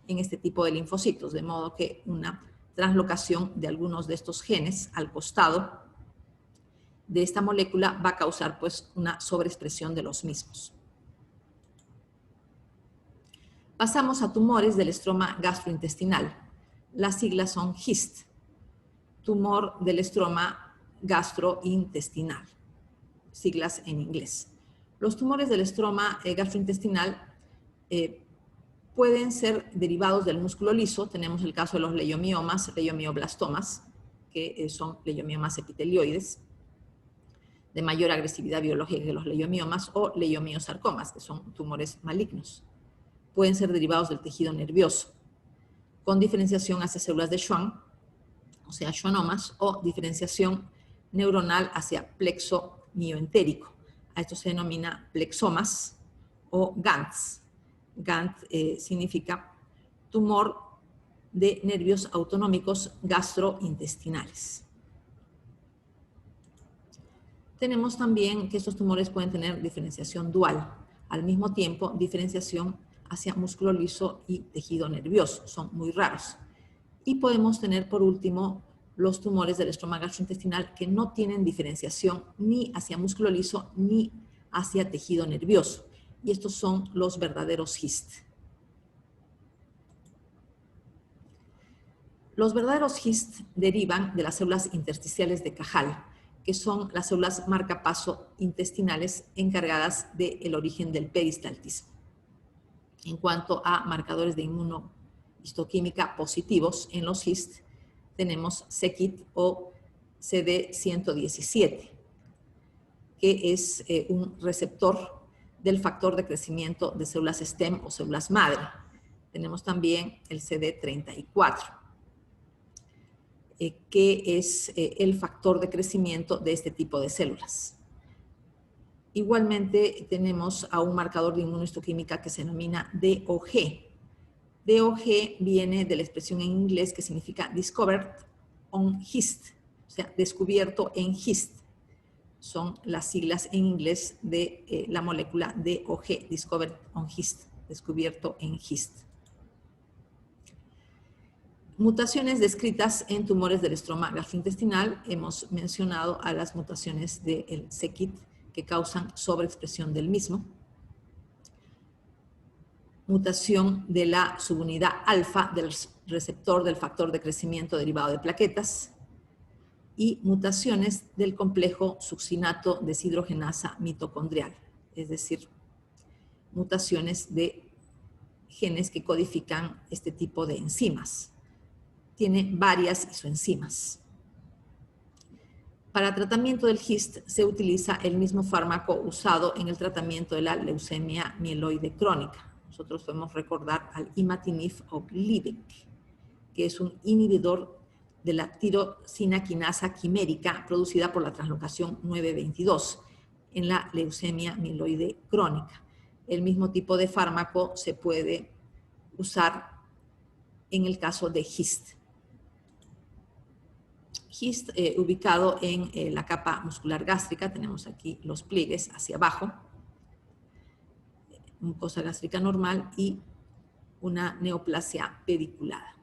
en este tipo de linfocitos, de modo que una translocación de algunos de estos genes al costado de esta molécula va a causar pues una sobreexpresión de los mismos. Pasamos a tumores del estroma gastrointestinal. Las siglas son GIST, tumor del estroma gastrointestinal, siglas en inglés. Los tumores del estroma gastrointestinal pueden ser derivados del músculo liso. Tenemos el caso de los leiomiomas, leiomioblastomas, que son leiomiomas epitelioides, de mayor agresividad biológica que los leiomiomas, o leiomiosarcomas, que son tumores malignos. Pueden ser derivados del tejido nervioso, con diferenciación hacia células de Schwann, o sea, schwannomas, o diferenciación neuronal hacia plexo mioentérico. A esto se denomina plexomas o GANTs. GANT significa tumor de nervios autonómicos gastrointestinales. Tenemos también que estos tumores pueden tener diferenciación dual, al mismo tiempo diferenciación hacia músculo liso y tejido nervioso, son muy raros. Y podemos tener, por último, los tumores del estroma gastrointestinal que no tienen diferenciación ni hacia músculo liso ni hacia tejido nervioso. Y estos son los verdaderos GIST. Los verdaderos GIST derivan de las células intersticiales de Cajal, que son las células marcapaso intestinales encargadas del origen del peristaltismo. En cuanto a marcadores de inmunohistoquímica positivos en los GIST, tenemos c-KIT o CD117, que es un receptor del factor de crecimiento de células STEM o células madre. Tenemos también el CD34, que es el factor de crecimiento de este tipo de células. Igualmente tenemos a un marcador de inmunohistoquímica que se denomina DOG. DOG viene de la expresión en inglés que significa Discovered on Hist, o sea, descubierto en Hist. Son las siglas en inglés de la molécula DOG, Discovered on Hist, descubierto en Hist. Mutaciones descritas en tumores del estroma gastrointestinal. Hemos mencionado a las mutaciones del c-KIT que causan sobreexpresión del mismo. Mutación de la subunidad alfa del receptor del factor de crecimiento derivado de plaquetas. Y mutaciones del complejo succinato deshidrogenasa mitocondrial, es decir, mutaciones de genes que codifican este tipo de enzimas. Tiene varias isoenzimas. Para tratamiento del GIST se utiliza el mismo fármaco usado en el tratamiento de la leucemia mieloide crónica, nosotros podemos recordar al imatinib o Gleevec, que es un inhibidor de la tirosina quinasa quimérica producida por la translocación 922 en la leucemia mieloide crónica. El mismo tipo de fármaco se puede usar en el caso de HIST. HIST ubicado en la capa muscular gástrica, tenemos aquí los pliegues hacia abajo, mucosa gástrica normal y una neoplasia pediculada.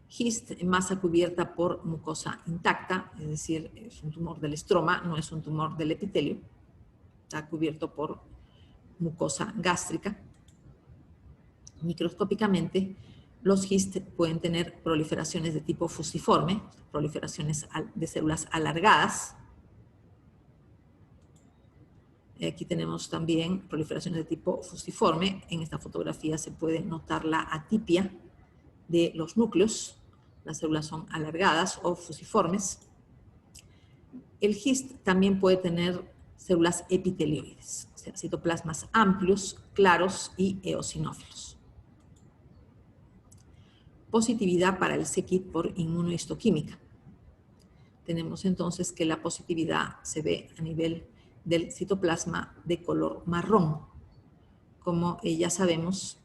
HIST, masa cubierta por mucosa intacta, es decir, es un tumor del estroma, no es un tumor del epitelio, está cubierto por mucosa gástrica. Microscópicamente, los HIST pueden tener proliferaciones de tipo fusiforme, proliferaciones de células alargadas. Aquí tenemos también proliferaciones de tipo fusiforme. En esta fotografía se puede notar la atipia de los núcleos. Las células son alargadas o fusiformes. El HIST también puede tener células epitelioides, o sea, citoplasmas amplios, claros y eosinófilos. Positividad para el c-KIT por inmunohistoquímica. Tenemos entonces que la positividad se ve a nivel del citoplasma de color marrón. Como ya sabemos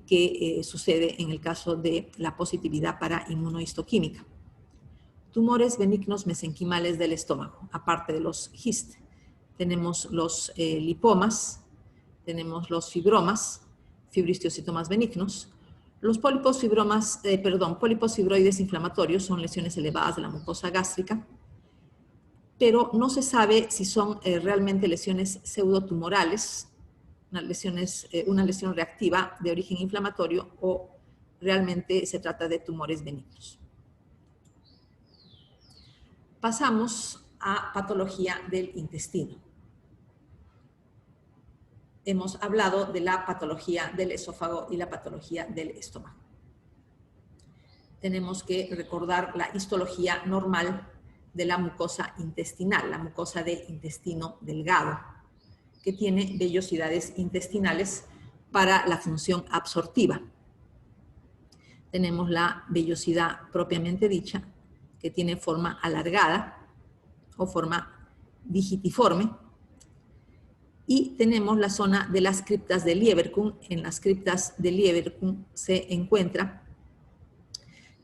que sucede en el caso de la positividad para inmunohistoquímica. Tumores benignos mesenquimales del estómago, aparte de los HIST. Tenemos los lipomas, tenemos los fibromas, fibrohistiocytomas benignos. Los pólipos fibroides inflamatorios son lesiones elevadas de la mucosa gástrica, pero no se sabe si son realmente lesiones pseudotumorales, una lesión reactiva de origen inflamatorio o realmente se trata de tumores benignos. Pasamos a patología del intestino. Hemos hablado de la patología del esófago y la patología del estómago. Tenemos que recordar la histología normal de la mucosa intestinal, la mucosa del intestino delgado, que tiene vellosidades intestinales para la función absortiva. Tenemos la vellosidad propiamente dicha, que tiene forma alargada o forma digitiforme. Y tenemos la zona de las criptas de Lieberkühn. En las criptas de Lieberkühn se encuentra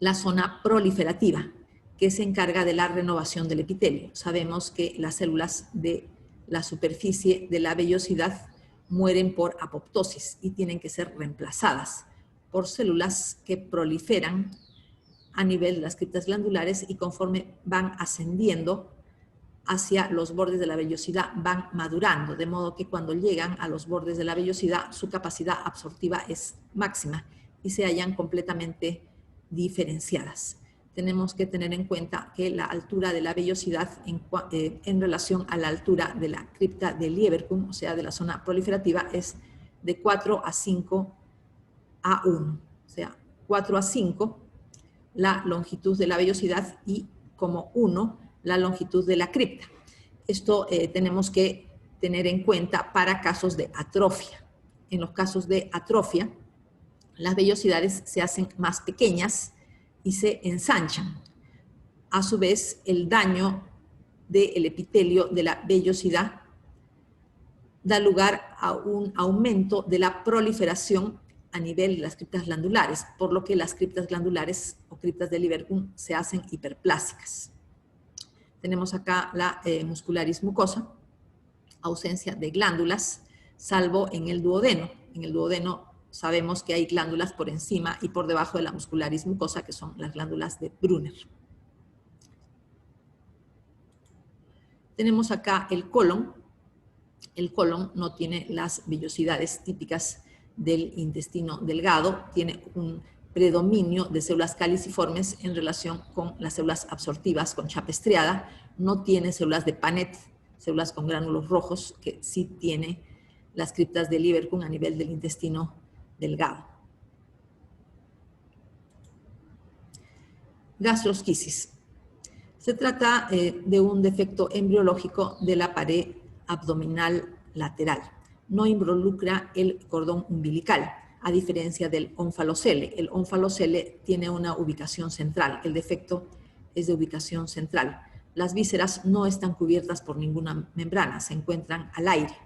la zona proliferativa, que se encarga de la renovación del epitelio. Sabemos que las células de la superficie de la vellosidad mueren por apoptosis y tienen que ser reemplazadas por células que proliferan a nivel de las criptas glandulares y conforme van ascendiendo hacia los bordes de la vellosidad van madurando, de modo que cuando llegan a los bordes de la vellosidad su capacidad absortiva es máxima y se hallan completamente diferenciadas. Tenemos que tener en cuenta que la altura de la vellosidad en relación a la altura de la cripta de Lieberkühn, o sea, de la zona proliferativa, es de 4 a 5 a 1, o sea, 4 a 5 la longitud de la vellosidad y como 1 la longitud de la cripta. Esto tenemos que tener en cuenta para casos de atrofia. En los casos de atrofia, las vellosidades se hacen más pequeñas y se ensanchan. A su vez, el daño del epitelio de la vellosidad da lugar a un aumento de la proliferación a nivel de las criptas glandulares, por lo que las criptas glandulares o criptas de Lieberkühn se hacen hiperplásicas. Tenemos acá la muscularis mucosa, ausencia de glándulas, salvo en el duodeno. En el duodeno sabemos que hay glándulas por encima y por debajo de la muscularis mucosa, que son las glándulas de Brunner. Tenemos acá el colon. El colon no tiene las vellosidades típicas del intestino delgado, tiene un predominio de células caliciformes en relación con las células absortivas con chapa estriada, no tiene células de Paneth, células con gránulos rojos, que sí tiene las criptas de Lieberkühn a nivel del intestino delgado. Gastrosquisis. Se trata de un defecto embriológico de la pared abdominal lateral. No involucra el cordón umbilical, a diferencia del ónfalocele. El ónfalocele tiene una ubicación central. El defecto es de ubicación central. Las vísceras no están cubiertas por ninguna membrana, se encuentran al aire.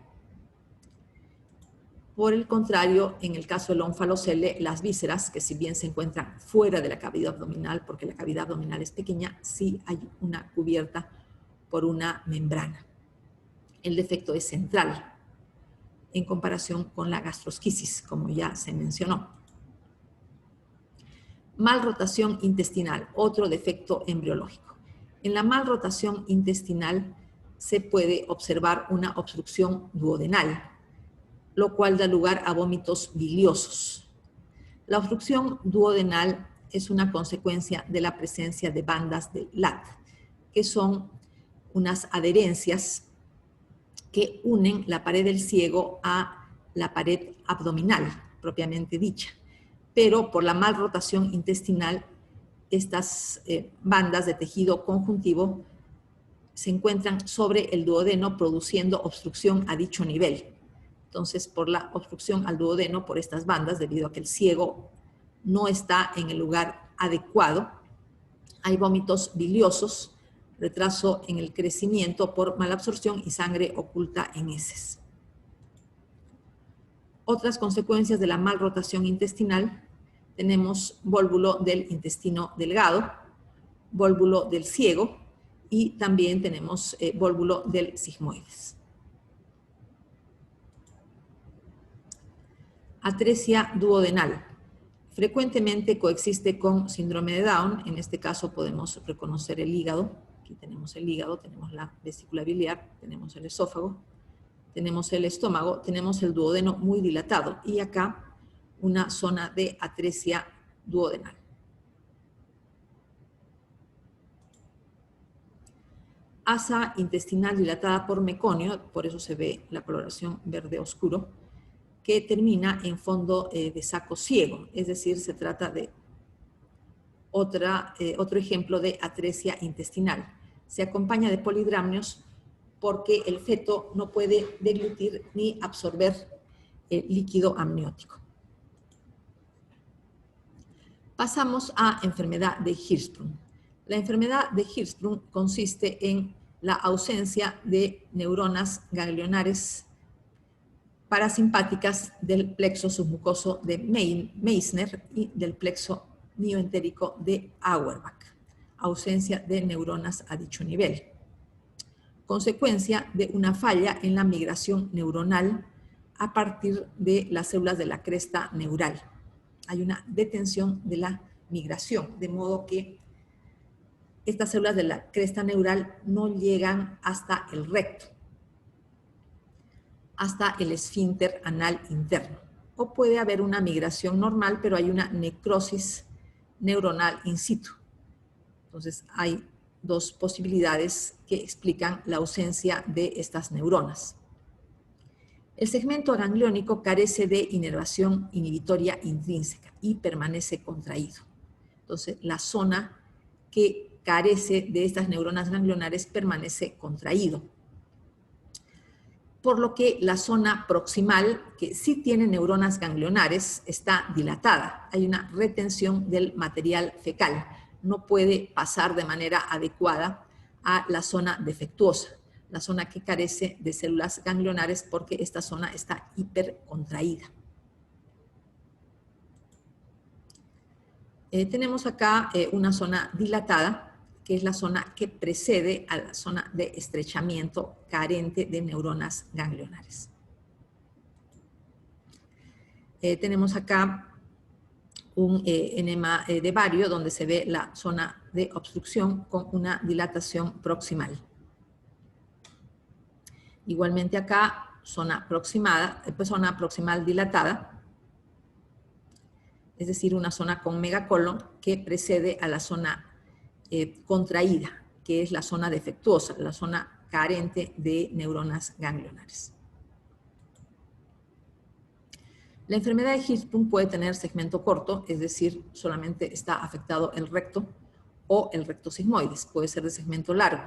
Por el contrario, en el caso del ónfalocele, las vísceras, que si bien se encuentran fuera de la cavidad abdominal, porque la cavidad abdominal es pequeña, sí hay una cubierta por una membrana. El defecto es central, en comparación con la gastrosquisis, como ya se mencionó. Malrotación intestinal, otro defecto embriológico. En la malrotación intestinal se puede observar una obstrucción duodenal, lo cual da lugar a vómitos biliosos. La obstrucción duodenal es una consecuencia de la presencia de bandas de LAT, que son unas adherencias que unen la pared del ciego a la pared abdominal, propiamente dicha. Pero por la malrotación intestinal, estas bandas de tejido conjuntivo se encuentran sobre el duodeno, produciendo obstrucción a dicho nivel. Entonces, por la obstrucción al duodeno, por estas bandas, debido a que el ciego no está en el lugar adecuado, hay vómitos biliosos, retraso en el crecimiento por malabsorción y sangre oculta en heces. Otras consecuencias de la malrotación intestinal: tenemos vólvulo del intestino delgado, vólvulo del ciego y también tenemos vólvulo del sigmoides. Atresia duodenal. Frecuentemente coexiste con síndrome de Down. En este caso podemos reconocer el hígado. Aquí tenemos el hígado, tenemos la vesícula biliar, tenemos el esófago, tenemos el estómago, tenemos el duodeno muy dilatado y acá una zona de atresia duodenal. Asa intestinal dilatada por meconio, por eso se ve la coloración verde oscuro, que termina en fondo de saco ciego, es decir, se trata de otro ejemplo de atresia intestinal. Se acompaña de polidramnios porque el feto no puede deglutir ni absorber el líquido amniótico. Pasamos a enfermedad de Hirschsprung. La enfermedad de Hirschsprung consiste en la ausencia de neuronas ganglionares parasimpáticas del plexo submucoso de Meissner y del plexo mioentérico de Auerbach. Ausencia de neuronas a dicho nivel. Consecuencia de una falla en la migración neuronal a partir de las células de la cresta neural. Hay una detención de la migración, de modo que estas células de la cresta neural no llegan hasta el recto, hasta el esfínter anal interno. O puede haber una migración normal, pero hay una necrosis neuronal in situ. Entonces, hay dos posibilidades que explican la ausencia de estas neuronas. El segmento gangliónico carece de inervación inhibitoria intrínseca y permanece contraído. Entonces, la zona que carece de estas neuronas ganglionares permanece contraído. Por lo que la zona proximal, que sí tiene neuronas ganglionares, está dilatada. Hay una retención del material fecal. No puede pasar de manera adecuada a la zona defectuosa, la zona que carece de células ganglionares, porque esta zona está hipercontraída. Tenemos acá una zona dilatada, que es la zona que precede a la zona de estrechamiento carente de neuronas ganglionares. Tenemos acá un enema de bario donde se ve la zona de obstrucción con una dilatación proximal. Igualmente acá, zona proximal dilatada, es decir, una zona con megacolon que precede a la zona contraída, que es la zona defectuosa, la zona carente de neuronas ganglionares. La enfermedad de Hirschsprung puede tener segmento corto, es decir, solamente está afectado el recto, o el recto sigmoides, puede ser de segmento largo,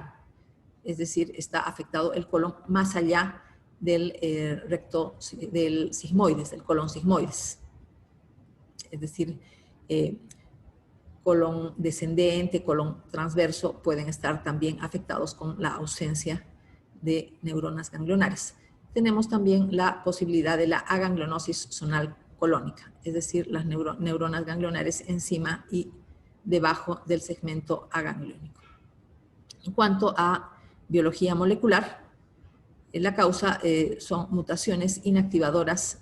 es decir, está afectado el colon más allá del sigmoides, del colon sigmoides. Es decir, colon descendente, colon transverso pueden estar también afectados con la ausencia de neuronas ganglionares. Tenemos también la posibilidad de la aganglionosis zonal colónica, es decir, las neuronas ganglionares encima y debajo del segmento agangliónico. En cuanto a biología molecular, la causa son mutaciones inactivadoras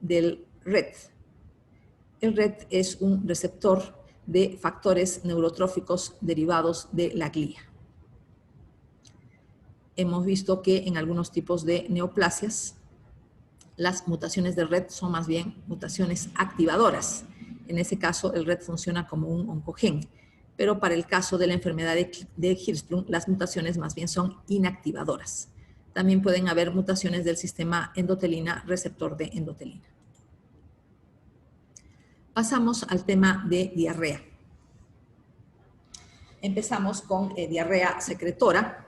del RET. El RET es un receptor de factores neurotróficos derivados de la glía. Hemos visto que en algunos tipos de neoplasias las mutaciones de RET son más bien mutaciones activadoras. En ese caso, el RET funciona como un oncogen, pero para el caso de la enfermedad de Hirschsprung, las mutaciones más bien son inactivadoras. También pueden haber mutaciones del sistema endotelina, receptor de endotelina. Pasamos al tema de diarrea. Empezamos con diarrea secretora.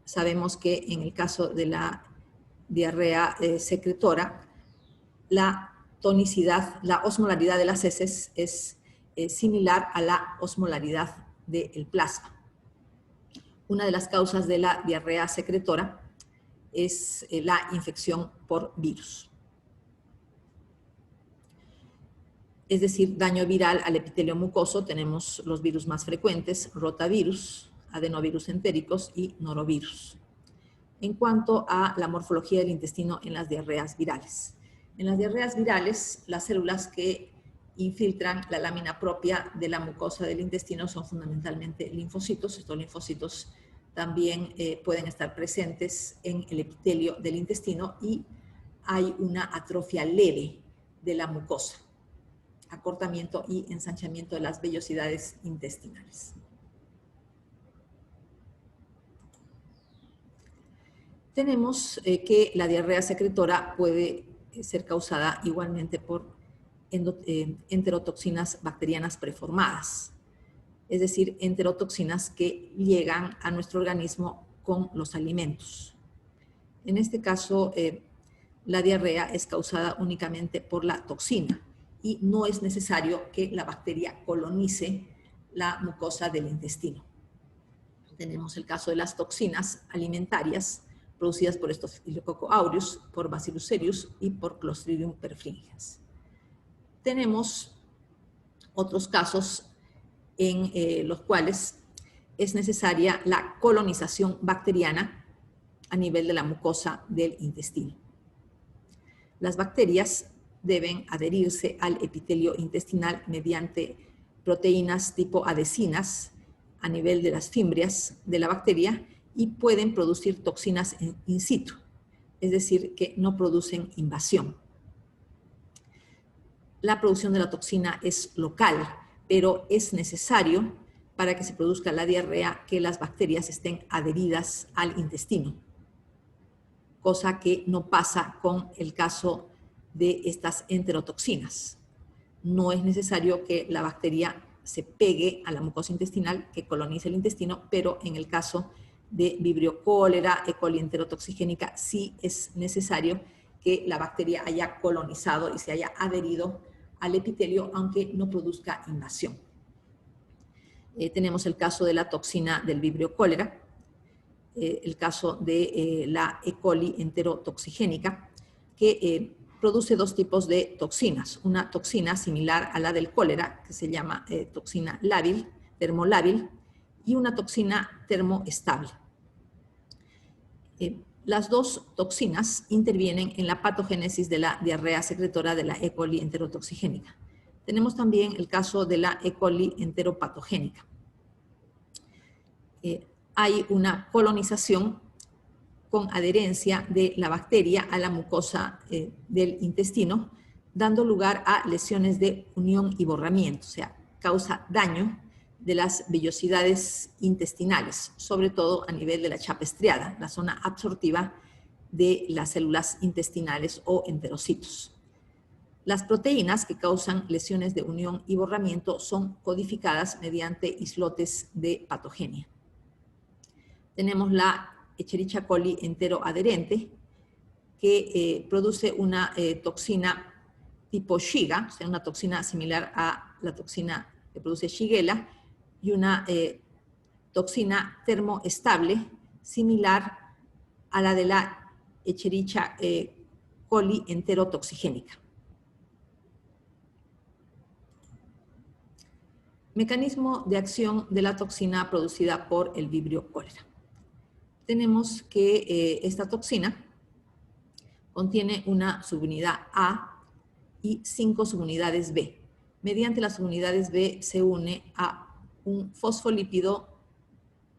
Sabemos que en el caso de la diarrea secretora, la tonicidad, la osmolaridad de las heces es similar a la osmolaridad del plasma. Una de las causas de la diarrea secretora es la infección por virus. Es decir, daño viral al epitelio mucoso. Tenemos los virus más frecuentes: rotavirus, adenovirus entéricos y norovirus. En cuanto a la morfología del intestino en las diarreas virales. En las diarreas virales, las células que infiltran la lámina propia de la mucosa del intestino son fundamentalmente linfocitos. Estos linfocitos también pueden estar presentes en el epitelio del intestino y hay una atrofia leve de la mucosa, acortamiento y ensanchamiento de las vellosidades intestinales. Tenemos que la diarrea secretora puede ser causada igualmente por enterotoxinas bacterianas preformadas, es decir, enterotoxinas que llegan a nuestro organismo con los alimentos. En este caso, la diarrea es causada únicamente por la toxina y no es necesario que la bacteria colonice la mucosa del intestino. Tenemos el caso de las toxinas alimentarias producidas por Staphylococcus aureus, por Bacillus cereus y por Clostridium perfringens. Tenemos otros casos en los cuales es necesaria la colonización bacteriana a nivel de la mucosa del intestino. Las bacterias deben adherirse al epitelio intestinal mediante proteínas tipo adhesinas a nivel de las fimbrias de la bacteria y pueden producir toxinas in situ, es decir, que no producen invasión. La producción de la toxina es local, pero es necesario para que se produzca la diarrea que las bacterias estén adheridas al intestino, cosa que no pasa con el caso de estas enterotoxinas. No es necesario que la bacteria se pegue a la mucosa intestinal que colonice el intestino, pero en el caso de Vibrio cholera, E. coli enterotoxigénica, sí es necesario que la bacteria haya colonizado y se haya adherido al epitelio, aunque no produzca invasión. Tenemos el caso de la toxina del Vibrio cholera, el caso de la E. coli enterotoxigénica, que produce dos tipos de toxinas. Una toxina similar a la del cólera, que se llama toxina lábil, termolábil, y una toxina termoestable. Las dos toxinas intervienen en la patogénesis de la diarrea secretora de la E. coli enterotoxigénica. Tenemos también el caso de la E. coli enteropatogénica. Hay una colonización con adherencia de la bacteria a la mucosa del intestino, dando lugar a lesiones de unión y borramiento, o sea, causa daño de las vellosidades intestinales, sobre todo a nivel de la chapa estriada, la zona absortiva de las células intestinales o enterocitos. Las proteínas que causan lesiones de unión y borramiento son codificadas mediante islotes de patogenia. Tenemos la Escherichia coli enteroadherente, que produce una toxina tipo Shiga, o sea, una toxina similar a la toxina que produce Shigella, y una toxina termoestable similar a la de la Escherichia coli enterotoxigénica. Mecanismo de acción de la toxina producida por el Vibrio cólera. Tenemos que esta toxina contiene una subunidad A y 5 subunidades B. Mediante las subunidades B se une a un fosfolípido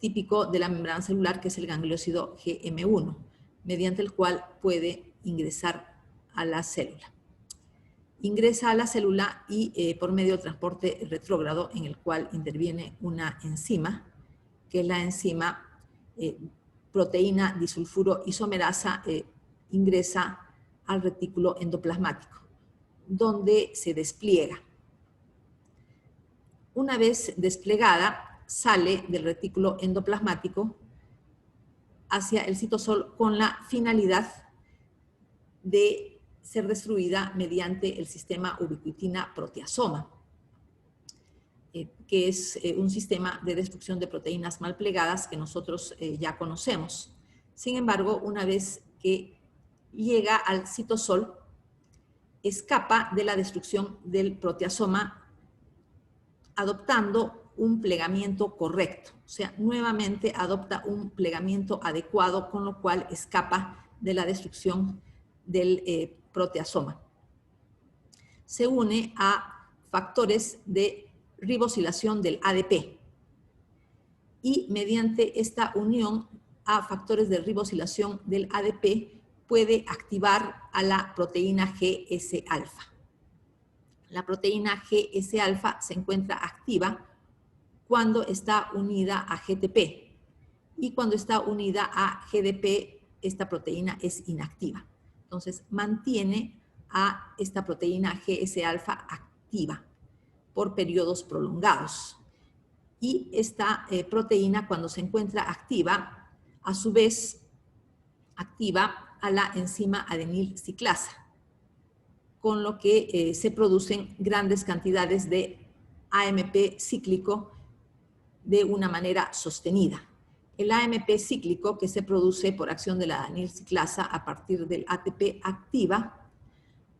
típico de la membrana celular, que es el gangliósido GM1, mediante el cual puede ingresar a la célula. Ingresa a la célula y por medio del transporte retrógrado, en el cual interviene una enzima, que es la enzima proteína disulfuro isomerasa, ingresa al retículo endoplasmático, donde se despliega. Una vez desplegada, sale del retículo endoplasmático hacia el citosol con la finalidad de ser destruida mediante el sistema ubiquitina-proteasoma, que es un sistema de destrucción de proteínas mal plegadas que nosotros ya conocemos. Sin embargo, una vez que llega al citosol, escapa de la destrucción del proteasoma adoptando un plegamiento correcto. O sea, nuevamente adopta un plegamiento adecuado, con lo cual escapa de la destrucción del proteasoma. Se une a factores de ribosilación del ADP y mediante esta unión a factores de ribosilación del ADP puede activar a la proteína GS-alfa. La proteína GS-alfa se encuentra activa cuando está unida a GTP, y cuando está unida a GDP, esta proteína es inactiva. Entonces, mantiene a esta proteína GS-alfa activa por periodos prolongados. Y esta proteína, cuando se encuentra activa, a su vez activa a la enzima adenil ciclasa, con lo que se producen grandes cantidades de AMP cíclico de una manera sostenida. El AMP cíclico, que se produce por acción de la adenil ciclasa a partir del ATP, activa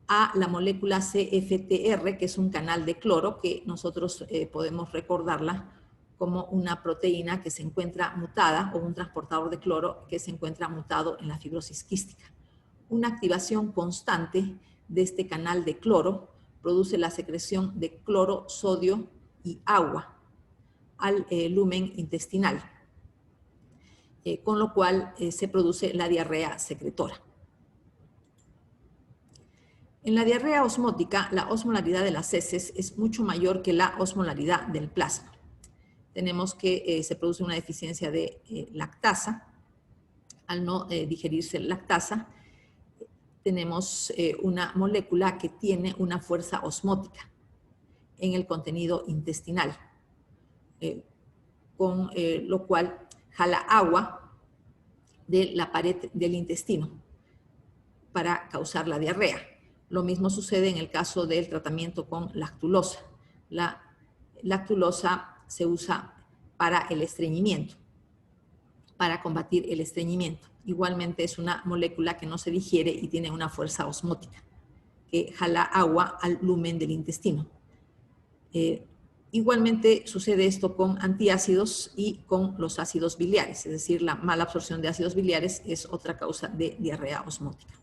a la molécula CFTR, que es un canal de cloro, que nosotros podemos recordarla como una proteína que se encuentra mutada, o un transportador de cloro que se encuentra mutado en la fibrosis quística. Una activación constante de este canal de cloro produce la secreción de cloro, sodio y agua al lumen intestinal, con lo cual se produce la diarrea secretora. En la diarrea osmótica, la osmolaridad de las heces es mucho mayor que la osmolaridad del plasma. Tenemos que se produce una deficiencia de lactasa. Al no digerirse la lactasa, tenemos una molécula que tiene una fuerza osmótica en el contenido intestinal, con lo cual jala agua de la pared del intestino para causar la diarrea. Lo mismo sucede en el caso del tratamiento con lactulosa. La lactulosa se usa para el estreñimiento, para combatir el estreñimiento. Igualmente es una molécula que no se digiere y tiene una fuerza osmótica, que jala agua al lumen del intestino. Igualmente sucede esto con antiácidos y con los ácidos biliares, es decir, la mala absorción de ácidos biliares es otra causa de diarrea osmótica.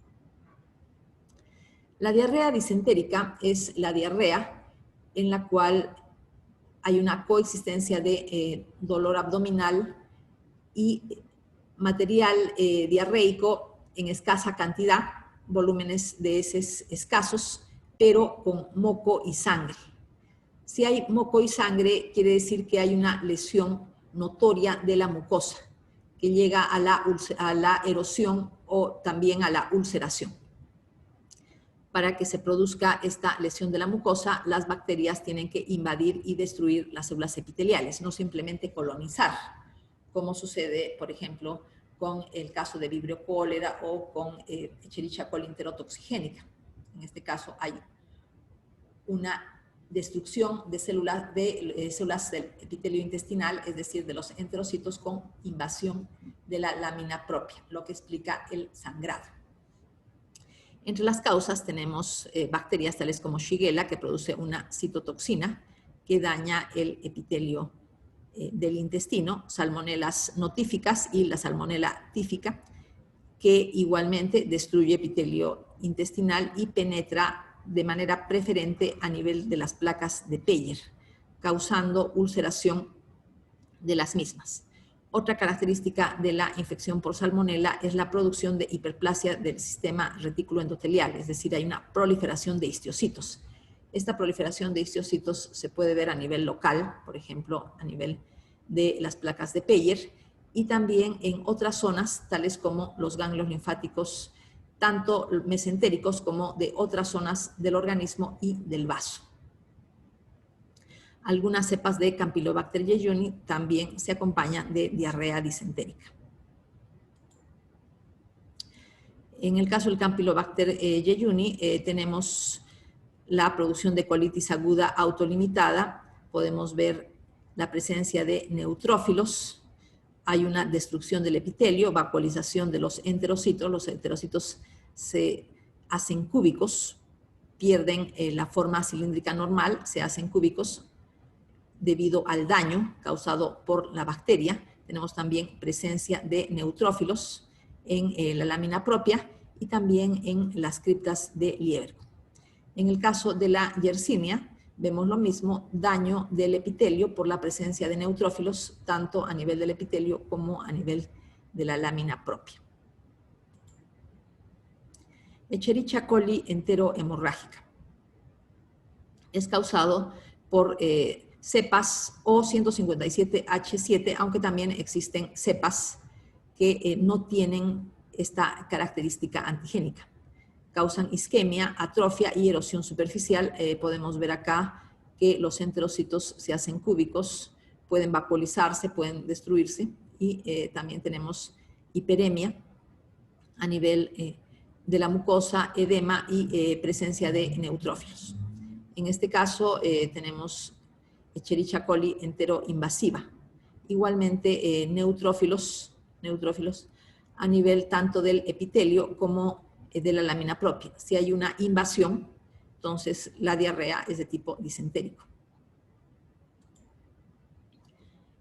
La diarrea disentérica es la diarrea en la cual hay una coexistencia de dolor abdominal y material diarreico en escasa cantidad, volúmenes de heces escasos, pero con moco y sangre. Si hay moco y sangre, quiere decir que hay una lesión notoria de la mucosa, que llega a la erosión o también a la ulceración. Para que se produzca esta lesión de la mucosa, las bacterias tienen que invadir y destruir las células epiteliales, no simplemente colonizar, como sucede, por ejemplo, con el caso de Vibrio cólera o con Escherichia coli enterotoxigénica. En este caso hay una destrucción de células del epitelio intestinal, es decir, de los enterocitos con invasión de la lámina propia, lo que explica el sangrado. Entre las causas tenemos bacterias tales como Shigella, que produce una citotoxina que daña el epitelio del intestino, salmonelas notíficas y la salmonela tífica, que igualmente destruye epitelio intestinal y penetra de manera preferente a nivel de las placas de Peyer, causando ulceración de las mismas. Otra característica de la infección por salmonela es la producción de hiperplasia del sistema retículo endotelial, es decir, hay una proliferación de histocitos. Esta proliferación de histocitos se puede ver a nivel local, por ejemplo, a nivel de las placas de Peyer, y también en otras zonas, tales como los ganglios linfáticos, tanto mesentéricos como de otras zonas del organismo y del vaso. Algunas cepas de Campylobacter jejuni también se acompañan de diarrea disentérica. En el caso del Campylobacter jejuni tenemos la producción de colitis aguda autolimitada. Podemos ver la presencia de neutrófilos. Hay una destrucción del epitelio, vacuolización de los enterocitos. Los enterocitos se hacen cúbicos, pierden la forma cilíndrica normal, se hacen cúbicos debido al daño causado por la bacteria. Tenemos también presencia de neutrófilos en la lámina propia y también en las criptas de Lieberkühn. En el caso de la Yersinia, vemos lo mismo, daño del epitelio por la presencia de neutrófilos, tanto a nivel del epitelio como a nivel de la lámina propia. Escherichia coli enterohemorrágica. Es causado por cepas O157H7, aunque también existen cepas que no tienen esta característica antigénica. Causan isquemia, atrofia y erosión superficial. Podemos ver acá que los enterocitos se hacen cúbicos, pueden vacuolizarse, pueden destruirse, y también tenemos hiperemia a nivel de la mucosa, edema y presencia de neutrófilos. En este caso tenemos Escherichia coli enteroinvasiva. Igualmente neutrófilos a nivel tanto del epitelio como de la lámina propia. Si hay una invasión, entonces la diarrea es de tipo disentérico.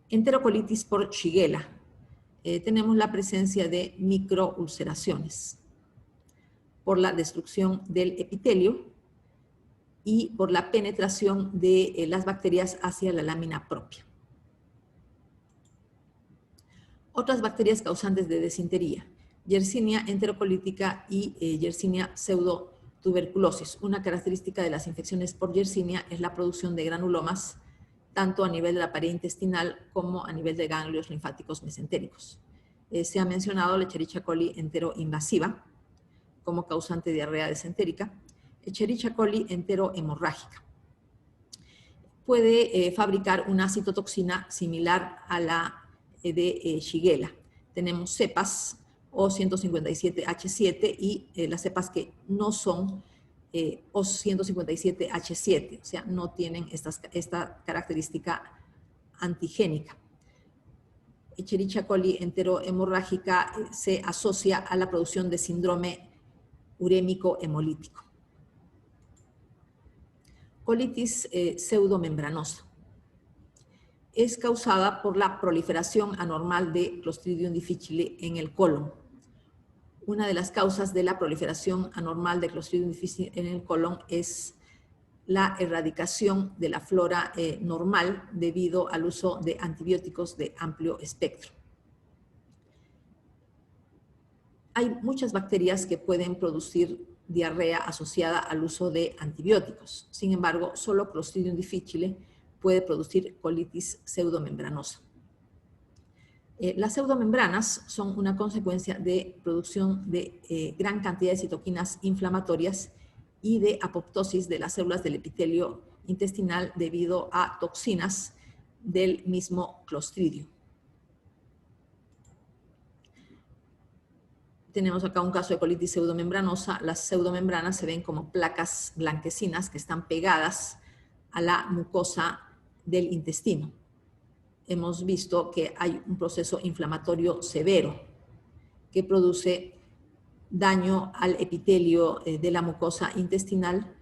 Enterocolitis por Shigella. Tenemos la presencia de microulceraciones por la destrucción del epitelio y por la penetración de las bacterias hacia la lámina propia. Otras bacterias causantes de desintería: Yersinia enterocolítica y Yersinia pseudotuberculosis. Una característica de las infecciones por Yersinia es la producción de granulomas, tanto a nivel de la pared intestinal como a nivel de ganglios linfáticos mesentéricos. Se ha mencionado la Escherichia coli enteroinvasiva como causante de diarrea disentérica. Escherichia coli enterohemorrágica. Puede fabricar una citotoxina similar a la de Shigella. Tenemos cepas O157H7 y las cepas que no son O157H7, o sea, no tienen esta característica antigénica. Escherichia coli enterohemorrágica se asocia a la producción de síndrome urémico hemolítico. Colitis pseudomembranosa. Es causada por la proliferación anormal de Clostridium difficile en el colon. Una de las causas de la proliferación anormal de Clostridium difficile en el colon es la erradicación de la flora normal debido al uso de antibióticos de amplio espectro. Hay muchas bacterias que pueden producir diarrea asociada al uso de antibióticos. Sin embargo, solo Clostridium difficile puede producir colitis pseudomembranosa. Las pseudomembranas son una consecuencia de producción de gran cantidad de citoquinas inflamatorias y de apoptosis de las células del epitelio intestinal debido a toxinas del mismo Clostridium. Tenemos acá un caso de colitis pseudomembranosa. Las pseudomembranas se ven como placas blanquecinas que están pegadas a la mucosa del intestino. Hemos visto que hay un proceso inflamatorio severo que produce daño al epitelio de la mucosa intestinal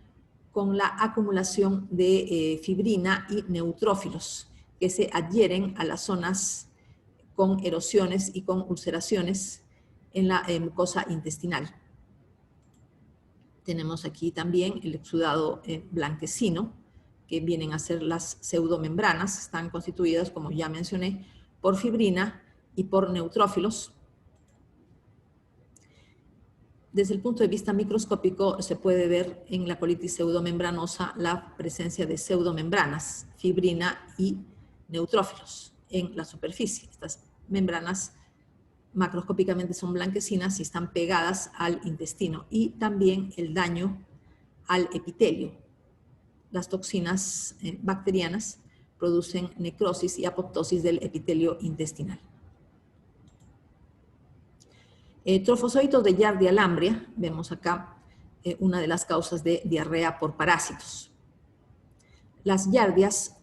con la acumulación de fibrina y neutrófilos que se adhieren a las zonas con erosiones y con ulceraciones en la mucosa intestinal. Tenemos aquí también el exudado blanquecino, que vienen a ser las pseudomembranas. Están constituidas, como ya mencioné, por fibrina y por neutrófilos. Desde el punto de vista microscópico se puede ver en la colitis pseudomembranosa la presencia de pseudomembranas, fibrina y neutrófilos en la superficie. Estas membranas macroscópicamente son blanquecinas y están pegadas al intestino, y también el daño al epitelio. Las toxinas bacterianas producen necrosis y apoptosis del epitelio intestinal. Trofozoitos de Giardia lambria, vemos acá una de las causas de diarrea por parásitos. Las giardias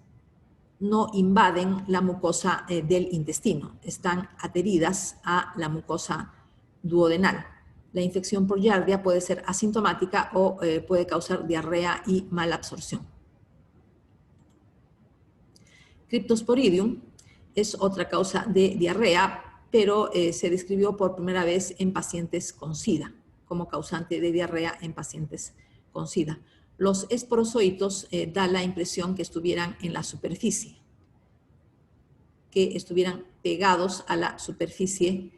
no invaden la mucosa del intestino, están adheridas a la mucosa duodenal. La infección por giardia puede ser asintomática o puede causar diarrea y malabsorción. Cryptosporidium es otra causa de diarrea, pero se describió por primera vez en pacientes con SIDA, como causante de diarrea en pacientes con SIDA. Los esporozoitos da la impresión que estuvieran en la superficie, que estuvieran pegados a la superficie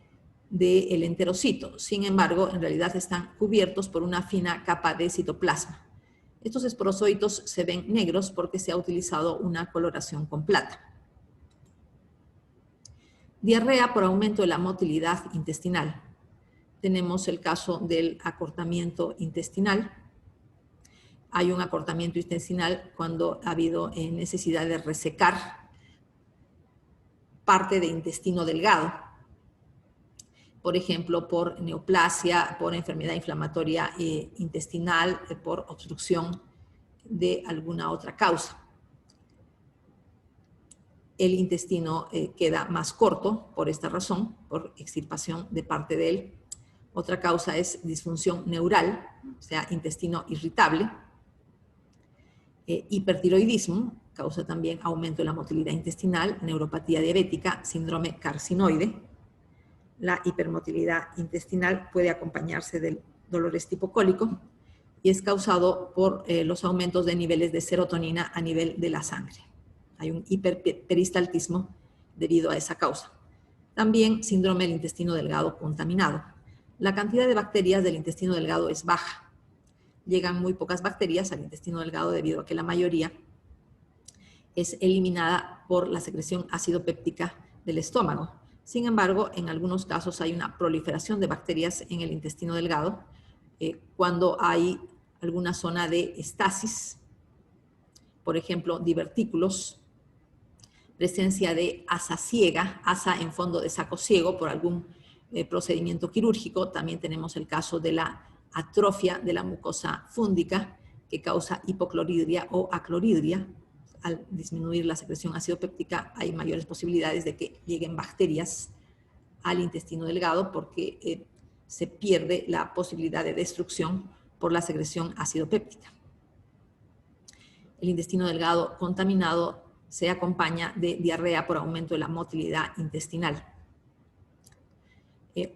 del enterocito. Sin embargo, en realidad están cubiertos por una fina capa de citoplasma. Estos esporozoitos se ven negros porque se ha utilizado una coloración con plata. Diarrea por aumento de la motilidad intestinal. Tenemos el caso del acortamiento intestinal. Hay un acortamiento intestinal cuando ha habido necesidad de resecar parte de intestino delgado. Por ejemplo, por neoplasia, por enfermedad inflamatoria intestinal, por obstrucción de alguna otra causa. El intestino queda más corto por esta razón, por extirpación de parte de él. Otra causa es disfunción neural, o sea, intestino irritable. Hipertiroidismo, causa también aumento de la motilidad intestinal, neuropatía diabética, síndrome carcinoide. La hipermotilidad intestinal puede acompañarse de dolores tipo cólico y es causado por los aumentos de niveles de serotonina a nivel de la sangre. Hay un hiperperistaltismo debido a esa causa. También síndrome del intestino delgado contaminado. La cantidad de bacterias del intestino delgado es baja. Llegan muy pocas bacterias al intestino delgado debido a que la mayoría es eliminada por la secreción ácido péptica del estómago. Sin embargo, en algunos casos hay una proliferación de bacterias en el intestino delgado cuando hay alguna zona de estasis, por ejemplo, divertículos, presencia de asa ciega, asa en fondo de saco ciego por algún procedimiento quirúrgico. También tenemos el caso de la atrofia de la mucosa fúndica que causa hipocloridria o acloridria. Al disminuir la secreción ácido péptica hay mayores posibilidades de que lleguen bacterias al intestino delgado porque se pierde la posibilidad de destrucción por la secreción ácido péptica. El intestino delgado contaminado se acompaña de diarrea por aumento de la motilidad intestinal.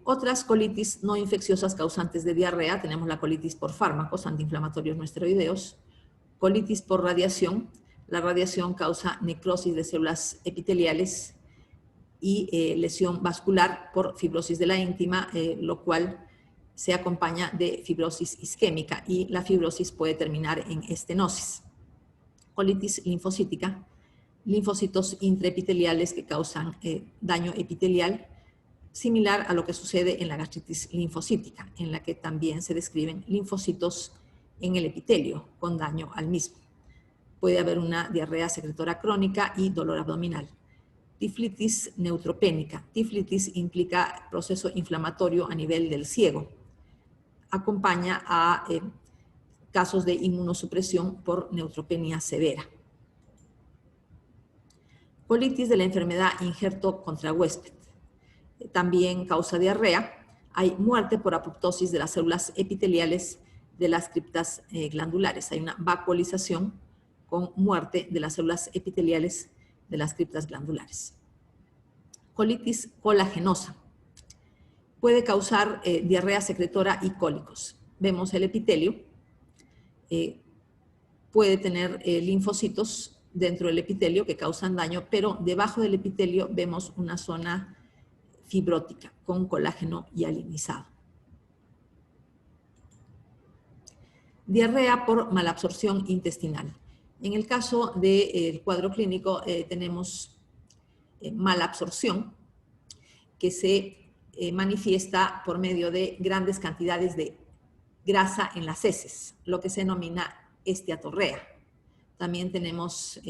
Otras colitis no infecciosas causantes de diarrea, tenemos la colitis por fármacos, antiinflamatorios no esteroideos, colitis por radiación. La radiación causa necrosis de células epiteliales y lesión vascular por fibrosis de la íntima, lo cual se acompaña de fibrosis isquémica y la fibrosis puede terminar en estenosis. Colitis linfocítica, linfocitos intraepiteliales que causan daño epitelial, similar a lo que sucede en la gastritis linfocítica, en la que también se describen linfocitos en el epitelio con daño al mismo. Puede haber una diarrea secretora crónica y dolor abdominal. tiflitis neutropénica. Tiflitis implica proceso inflamatorio a nivel del ciego. Acompaña a casos de inmunosupresión por neutropenia severa. Colitis de la enfermedad injerto contra huésped. También causa diarrea. Hay muerte por apoptosis de las células epiteliales de las criptas glandulares. Hay una vacuolización con muerte de las células epiteliales de las criptas glandulares. Colitis colagenosa. Puede causar diarrea secretora y cólicos. Vemos el epitelio. Puede tener linfocitos dentro del epitelio que causan daño, pero debajo del epitelio vemos una zona fibrótica con colágeno hialinizado. Diarrea por malabsorción intestinal. En el caso del cuadro clínico tenemos malabsorción que se manifiesta por medio de grandes cantidades de grasa en las heces, lo que se denomina esteatorrea. También tenemos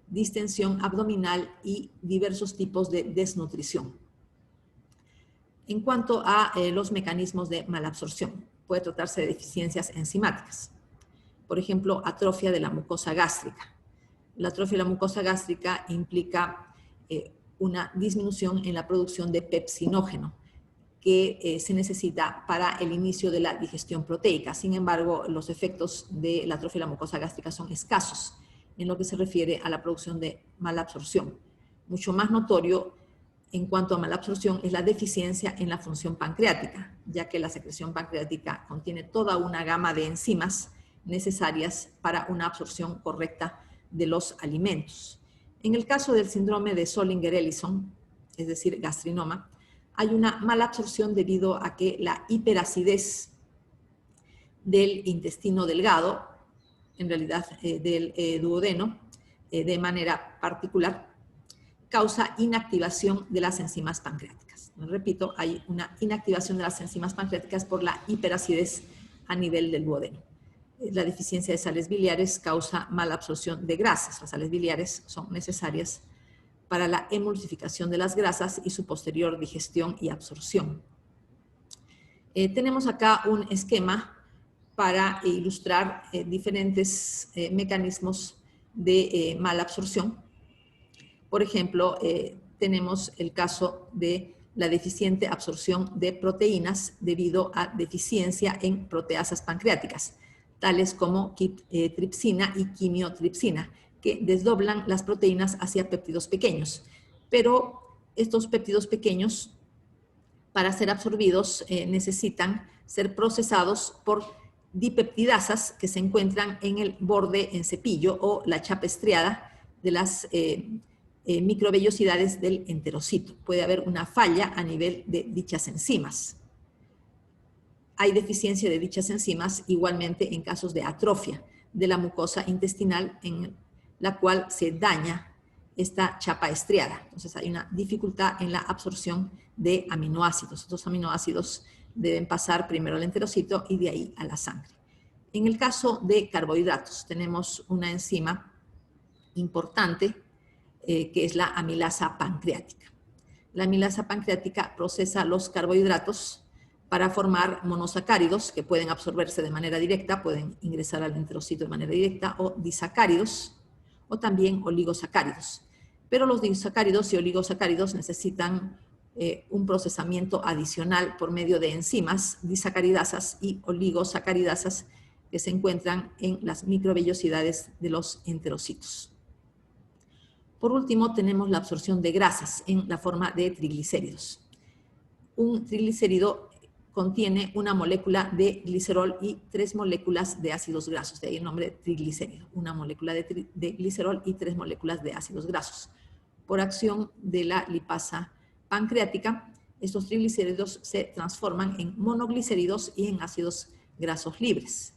distensión abdominal y diversos tipos de desnutrición. En cuanto a los mecanismos de malabsorción, puede tratarse de deficiencias enzimáticas. Por ejemplo, atrofia de la mucosa gástrica. La atrofia de la mucosa gástrica implica una disminución en la producción de pepsinógeno que se necesita para el inicio de la digestión proteica. Sin embargo, los efectos de la atrofia de la mucosa gástrica son escasos en lo que se refiere a la producción de malabsorción. Mucho más notorio en cuanto a malabsorción es la deficiencia en la función pancreática, ya que la secreción pancreática contiene toda una gama de enzimas necesarias para una absorción correcta de los alimentos. En el caso del síndrome de Zollinger-Ellison, es decir, gastrinoma, hay una mala absorción debido a que la hiperacidez del intestino delgado, en realidad del duodeno, de manera particular, causa inactivación de las enzimas pancreáticas. Repito, hay una inactivación de las enzimas pancreáticas por la hiperacidez a nivel del duodeno. La deficiencia de sales biliares causa mala absorción de grasas. Las sales biliares son necesarias para la emulsificación de las grasas y su posterior digestión y absorción. Tenemos acá un esquema para ilustrar diferentes mecanismos de mala absorción. Por ejemplo, tenemos el caso de la deficiente absorción de proteínas debido a deficiencia en proteasas pancreáticas, tales como tripsina y quimiotripsina, que desdoblan las proteínas hacia péptidos pequeños. Pero estos péptidos pequeños, para ser absorbidos, necesitan ser procesados por dipeptidasas que se encuentran en el borde en cepillo o la chapa estriada de las microvellosidades del enterocito. Puede haber una falla a nivel de dichas enzimas. Hay deficiencia de dichas enzimas igualmente en casos de atrofia de la mucosa intestinal en la cual se daña esta chapa estriada. Entonces hay una dificultad en la absorción de aminoácidos. Estos aminoácidos deben pasar primero al enterocito y de ahí a la sangre. En el caso de carbohidratos tenemos una enzima importante que es la amilasa pancreática. La amilasa pancreática procesa los carbohidratos para formar monosacáridos que pueden absorberse de manera directa, pueden ingresar al enterocito de manera directa, o disacáridos, o también oligosacáridos. Pero los disacáridos y oligosacáridos necesitan un procesamiento adicional por medio de enzimas disacaridasas y oligosacaridasas que se encuentran en las microvellosidades de los enterocitos. Por último, tenemos la absorción de grasas en la forma de triglicéridos. Un triglicérido contiene una molécula de glicerol y 3 moléculas de ácidos grasos, de ahí el nombre triglicérido, una molécula de glicerol y 3 moléculas de ácidos grasos. Por acción de la lipasa pancreática, estos triglicéridos se transforman en monoglicéridos y en ácidos grasos libres.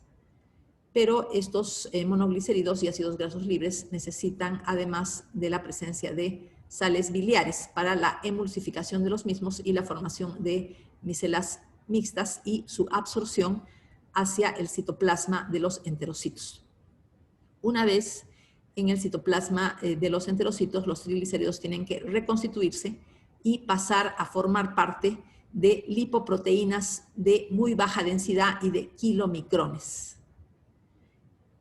Pero estos monoglicéridos y ácidos grasos libres necesitan, además de la presencia de sales biliares, para la emulsificación de los mismos y la formación de micelas mixtas y su absorción hacia el citoplasma de los enterocitos. Una vez en el citoplasma de los enterocitos, los triglicéridos tienen que reconstituirse y pasar a formar parte de lipoproteínas de muy baja densidad y de kilomicrones.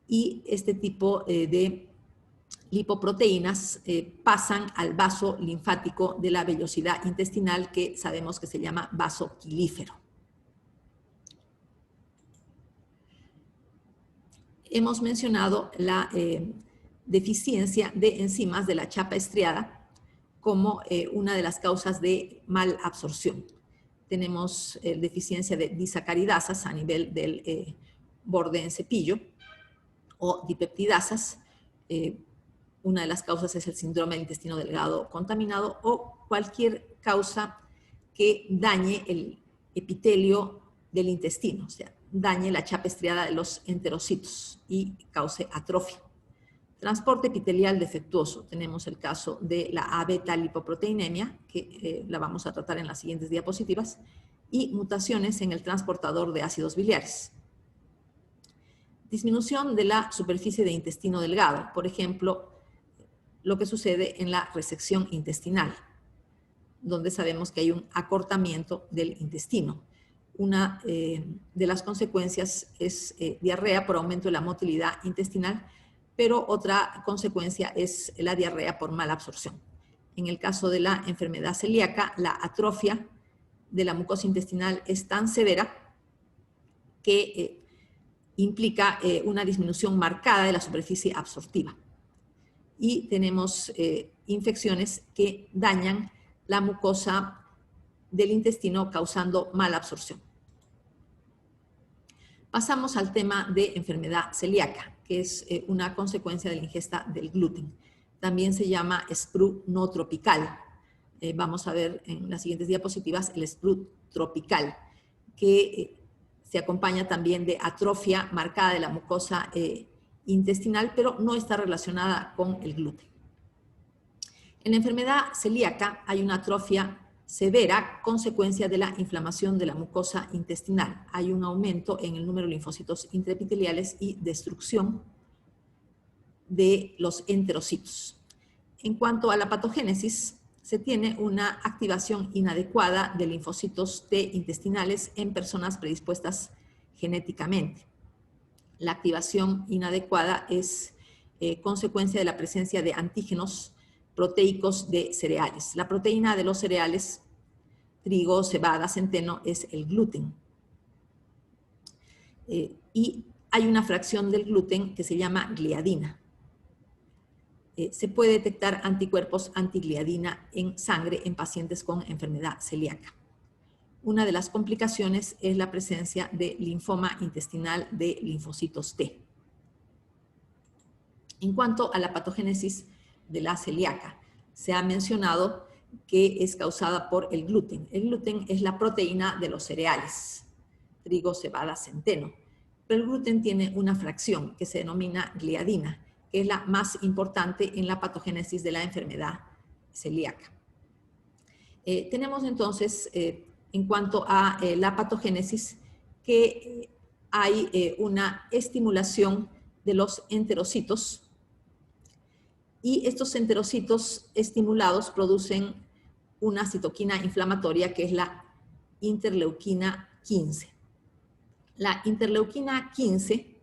Y este tipo de lipoproteínas pasan al vaso linfático de la vellosidad intestinal, que sabemos que se llama vaso quilífero. Hemos mencionado la deficiencia de enzimas de la chapa estriada como una de las causas de malabsorción. Tenemos deficiencia de disacaridasas a nivel del borde en cepillo o dipeptidasas. Una de las causas es el síndrome del intestino delgado contaminado o cualquier causa que dañe el epitelio del intestino, o sea, dañe la chapa estriada de los enterocitos y cause atrofia. Transporte epitelial defectuoso. Tenemos el caso de la A-beta lipoproteinemia, que la vamos a tratar en las siguientes diapositivas, y mutaciones en el transportador de ácidos biliares. Disminución de la superficie de intestino delgado. Por ejemplo, lo que sucede en la resección intestinal, donde sabemos que hay un acortamiento del intestino. Una de las consecuencias es diarrea por aumento de la motilidad intestinal, pero otra consecuencia es la diarrea por mala absorción. En el caso de la enfermedad celíaca, la atrofia de la mucosa intestinal es tan severa que implica una disminución marcada de la superficie absortiva. Y tenemos infecciones que dañan la mucosa del intestino causando mala absorción. Pasamos al tema de enfermedad celíaca, que es una consecuencia de la ingesta del gluten. También se llama SPRU no tropical. Vamos a ver en las siguientes diapositivas el SPRU tropical, que se acompaña también de atrofia marcada de la mucosa intestinal, pero no está relacionada con el gluten. En la enfermedad celíaca hay una atrofia severa, consecuencia de la inflamación de la mucosa intestinal. Hay un aumento en el número de linfocitos intraepiteliales y destrucción de los enterocitos. En cuanto a la patogénesis, se tiene una activación inadecuada de linfocitos T intestinales en personas predispuestas genéticamente. La activación inadecuada es consecuencia de la presencia de antígenos proteicos de cereales. La proteína de los cereales, trigo, cebada, centeno, es el gluten. Y hay una fracción del gluten que se llama gliadina. Se puede detectar anticuerpos antigliadina en sangre en pacientes con enfermedad celíaca. Una de las complicaciones es la presencia de linfoma intestinal de linfocitos T. En cuanto a la patogénesis de la celíaca, se ha mencionado que es causada por el gluten. El gluten es la proteína de los cereales, trigo, cebada, centeno. Pero el gluten tiene una fracción que se denomina gliadina, que es la más importante en la patogénesis de la enfermedad celíaca. Tenemos entonces, en cuanto a la patogénesis, que hay una estimulación de los enterocitos, y estos enterocitos estimulados producen una citoquina inflamatoria que es la interleuquina 15. La interleuquina 15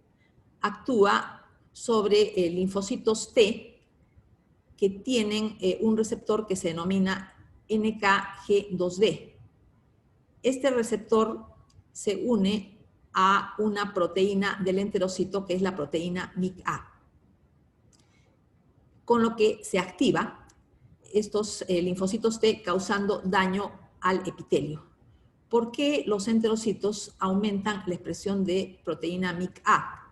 actúa sobre linfocitos T que tienen un receptor que se denomina NKG2D. Este receptor se une a una proteína del enterocito que es la proteína MICA, con lo que se activa estos linfocitos T causando daño al epitelio. ¿Por qué los enterocitos aumentan la expresión de proteína MICA?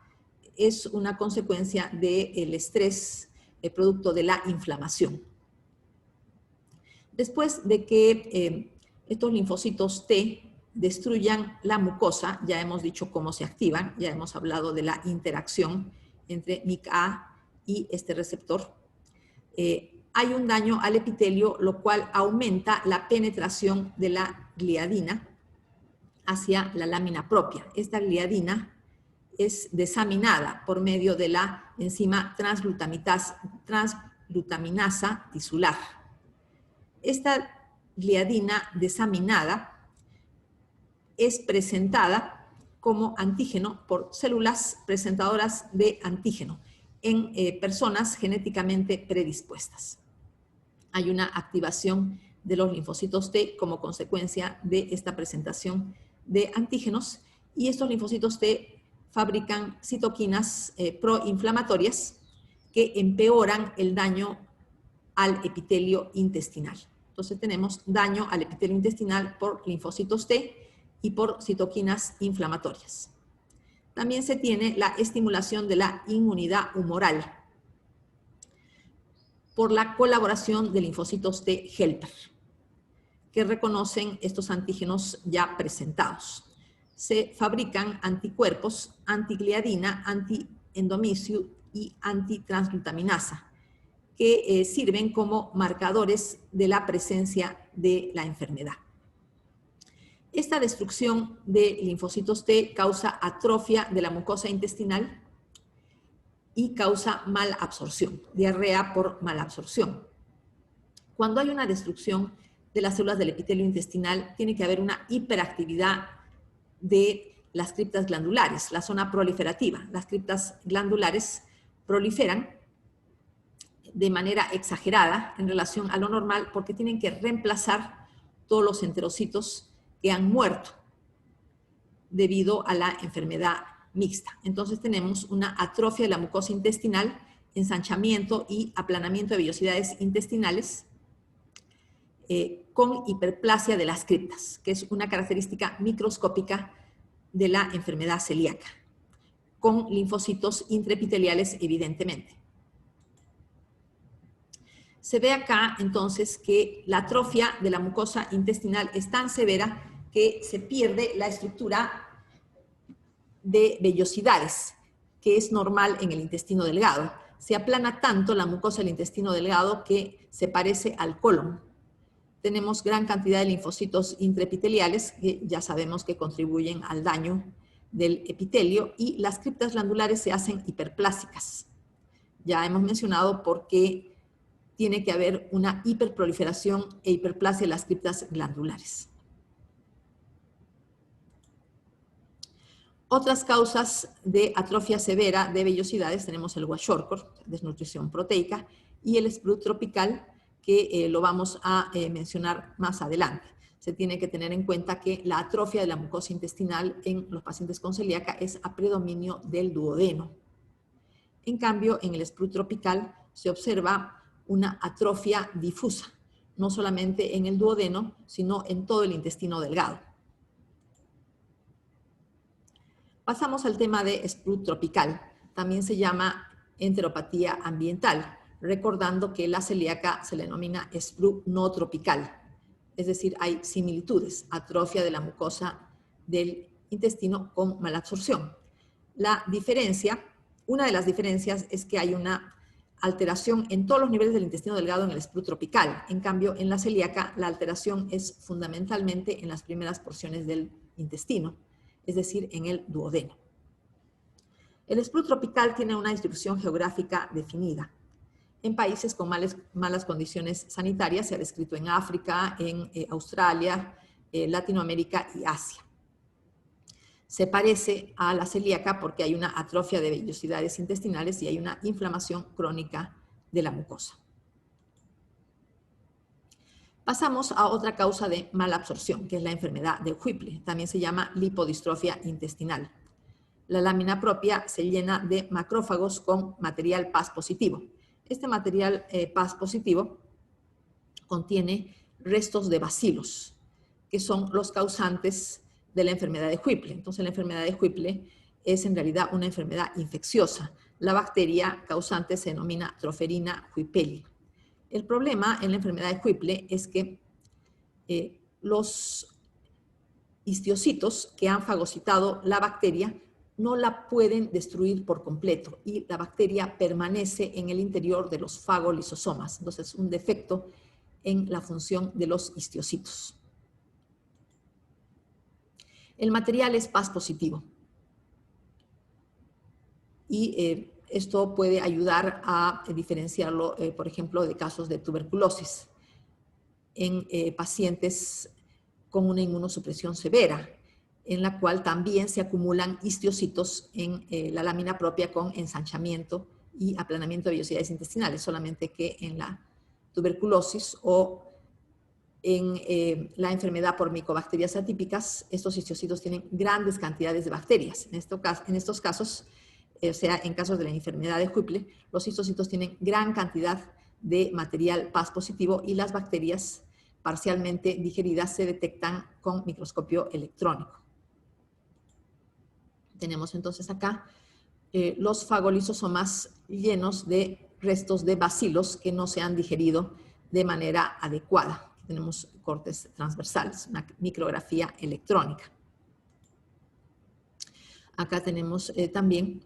Es una consecuencia del estrés producto de la inflamación. Después de que estos linfocitos T destruyan la mucosa, ya hemos dicho cómo se activan, ya hemos hablado de la interacción entre MICA y este receptor. Hay un daño al epitelio, lo cual aumenta la penetración de la gliadina hacia la lámina propia. Esta gliadina es desaminada por medio de la enzima transglutaminasa tisular. Esta gliadina desaminada es presentada como antígeno por células presentadoras de antígeno en personas genéticamente predispuestas. Hay una activación de los linfocitos T como consecuencia de esta presentación de antígenos, y estos linfocitos T fabrican citoquinas proinflamatorias que empeoran el daño al epitelio intestinal. Entonces tenemos daño al epitelio intestinal por linfocitos T y por citoquinas inflamatorias. También se tiene la estimulación de la inmunidad humoral por la colaboración de linfocitos T helper, que reconocen estos antígenos ya presentados. Se fabrican anticuerpos antigliadina, antiendomicio y antitransglutaminasa, que sirven como marcadores de la presencia de la enfermedad. Esta destrucción de linfocitos T causa atrofia de la mucosa intestinal y causa malabsorción, diarrea por malabsorción. Cuando hay una destrucción de las células del epitelio intestinal, tiene que haber una hiperactividad de las criptas glandulares, la zona proliferativa. Las criptas glandulares proliferan de manera exagerada en relación a lo normal porque tienen que reemplazar todos los enterocitos que han muerto debido a la enfermedad mixta. Entonces tenemos una atrofia de la mucosa intestinal, ensanchamiento y aplanamiento de vellosidades intestinales con hiperplasia de las criptas, que es una característica microscópica de la enfermedad celíaca, con linfocitos intraepiteliales evidentemente. Se ve acá entonces que la atrofia de la mucosa intestinal es tan severa que se pierde la estructura de vellosidades, que es normal en el intestino delgado. Se aplana tanto la mucosa del intestino delgado que se parece al colon. Tenemos gran cantidad de linfocitos intraepiteliales que ya sabemos que contribuyen al daño del epitelio, y las criptas glandulares se hacen hiperplásicas. Ya hemos mencionado por qué tiene que haber una hiperproliferación e hiperplasia de las criptas glandulares. Otras causas de atrofia severa de vellosidades tenemos el kwashiorkor, desnutrición proteica, y el sprut tropical, que lo vamos a mencionar más adelante. Se tiene que tener en cuenta que la atrofia de la mucosa intestinal en los pacientes con celíaca es a predominio del duodeno. En cambio, en el sprut tropical se observa una atrofia difusa, no solamente en el duodeno, sino en todo el intestino delgado. Pasamos al tema de sprut tropical. También se llama enteropatía ambiental, recordando que la celíaca se le denomina sprut no tropical. Es decir, hay similitudes, atrofia de la mucosa del intestino con malabsorción. Una de las diferencias es que hay una alteración en todos los niveles del intestino delgado en el sprut tropical. En cambio, en la celíaca la alteración es fundamentalmente en las primeras porciones del intestino, es decir, en el duodeno. El sprut tropical tiene una distribución geográfica definida. En países con malas condiciones sanitarias, se ha descrito en África, en Australia, Latinoamérica y Asia. Se parece a la celíaca porque hay una atrofia de vellosidades intestinales y hay una inflamación crónica de la mucosa. Pasamos a otra causa de malabsorción, que es la enfermedad de Whipple. También se llama lipodistrofia intestinal. La lámina propia se llena de macrófagos con material Paz positivo. Este material Paz positivo contiene restos de bacilos, que son los causantes de la enfermedad de Whipple. Entonces, la enfermedad de Whipple es en realidad una enfermedad infecciosa. La bacteria causante se denomina Troferina whippelli. El problema en la enfermedad de Whipple es que los histiocitos que han fagocitado la bacteria no la pueden destruir por completo y la bacteria permanece en el interior de los fagolisosomas. Entonces, es un defecto en la función de los histiocitos. El material es Paz positivo. y esto puede ayudar a diferenciarlo, por ejemplo, de casos de tuberculosis en pacientes con una inmunosupresión severa, en la cual también se acumulan histiocitos en la lámina propia con ensanchamiento y aplanamiento de vellosidades intestinales, solamente que en la tuberculosis o en la enfermedad por micobacterias atípicas, estos histiocitos tienen grandes cantidades de bacterias. En estos casos, o sea, en casos de la enfermedad de Whipple, los histocitos tienen gran cantidad de material Paz positivo y las bacterias parcialmente digeridas se detectan con microscopio electrónico. Tenemos entonces acá los fagolisosomas llenos de restos de bacilos que no se han digerido de manera adecuada. Tenemos cortes transversales, una micrografía electrónica. Acá tenemos también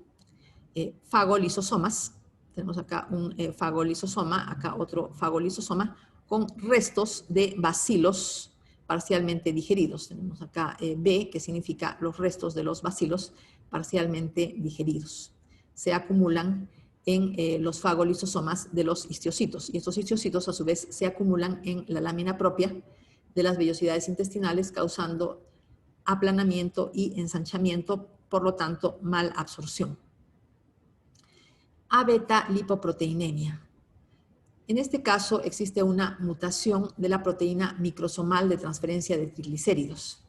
fagolisosomas. Tenemos acá un fagolisosoma, acá otro fagolisosoma con restos de bacilos parcialmente digeridos. Tenemos acá B, que significa los restos de los bacilos parcialmente digeridos. Se acumulan en los fagolisosomas de los histiocitos. Y estos histiocitos, a su vez, se acumulan en la lámina propia de las vellosidades intestinales, causando aplanamiento y ensanchamiento, por lo tanto, malabsorción. A-beta-lipoproteinemia. En este caso existe una mutación de la proteína microsomal de transferencia de triglicéridos.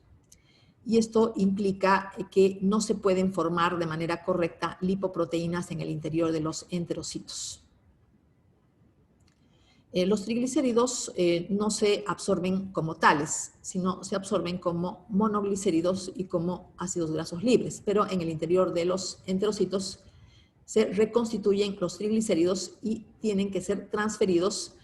Y esto implica que no se pueden formar de manera correcta lipoproteínas en el interior de los enterocitos. Los triglicéridos no se absorben como tales, sino se absorben como monoglicéridos y como ácidos grasos libres, pero en el interior de los enterocitos se reconstituyen los triglicéridos y tienen que ser transferidos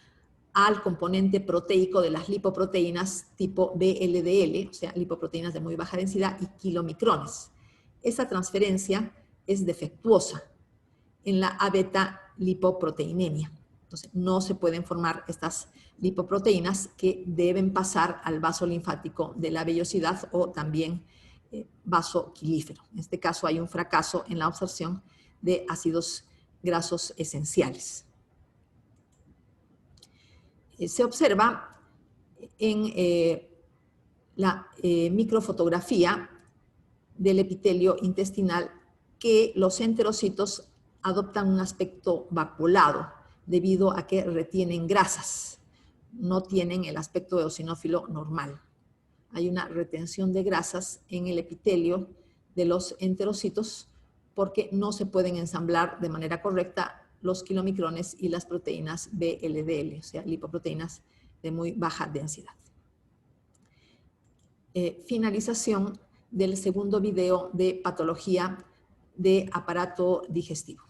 al componente proteico de las lipoproteínas tipo VLDL, o sea, lipoproteínas de muy baja densidad y kilomicrones. Esa transferencia es defectuosa en la A-beta-lipoproteinemia. Entonces, no se pueden formar estas lipoproteínas que deben pasar al vaso linfático de la vellosidad o también vaso quilífero. En este caso hay un fracaso en la absorción de ácidos grasos esenciales. Se observa en la microfotografía del epitelio intestinal que los enterocitos adoptan un aspecto vacuolado debido a que retienen grasas, no tienen el aspecto eosinófilo normal. Hay una retención de grasas en el epitelio de los enterocitos porque no se pueden ensamblar de manera correcta los kilomicrones y las proteínas VLDL, o sea, lipoproteínas de muy baja densidad. Finalización del segundo video de patología de aparato digestivo.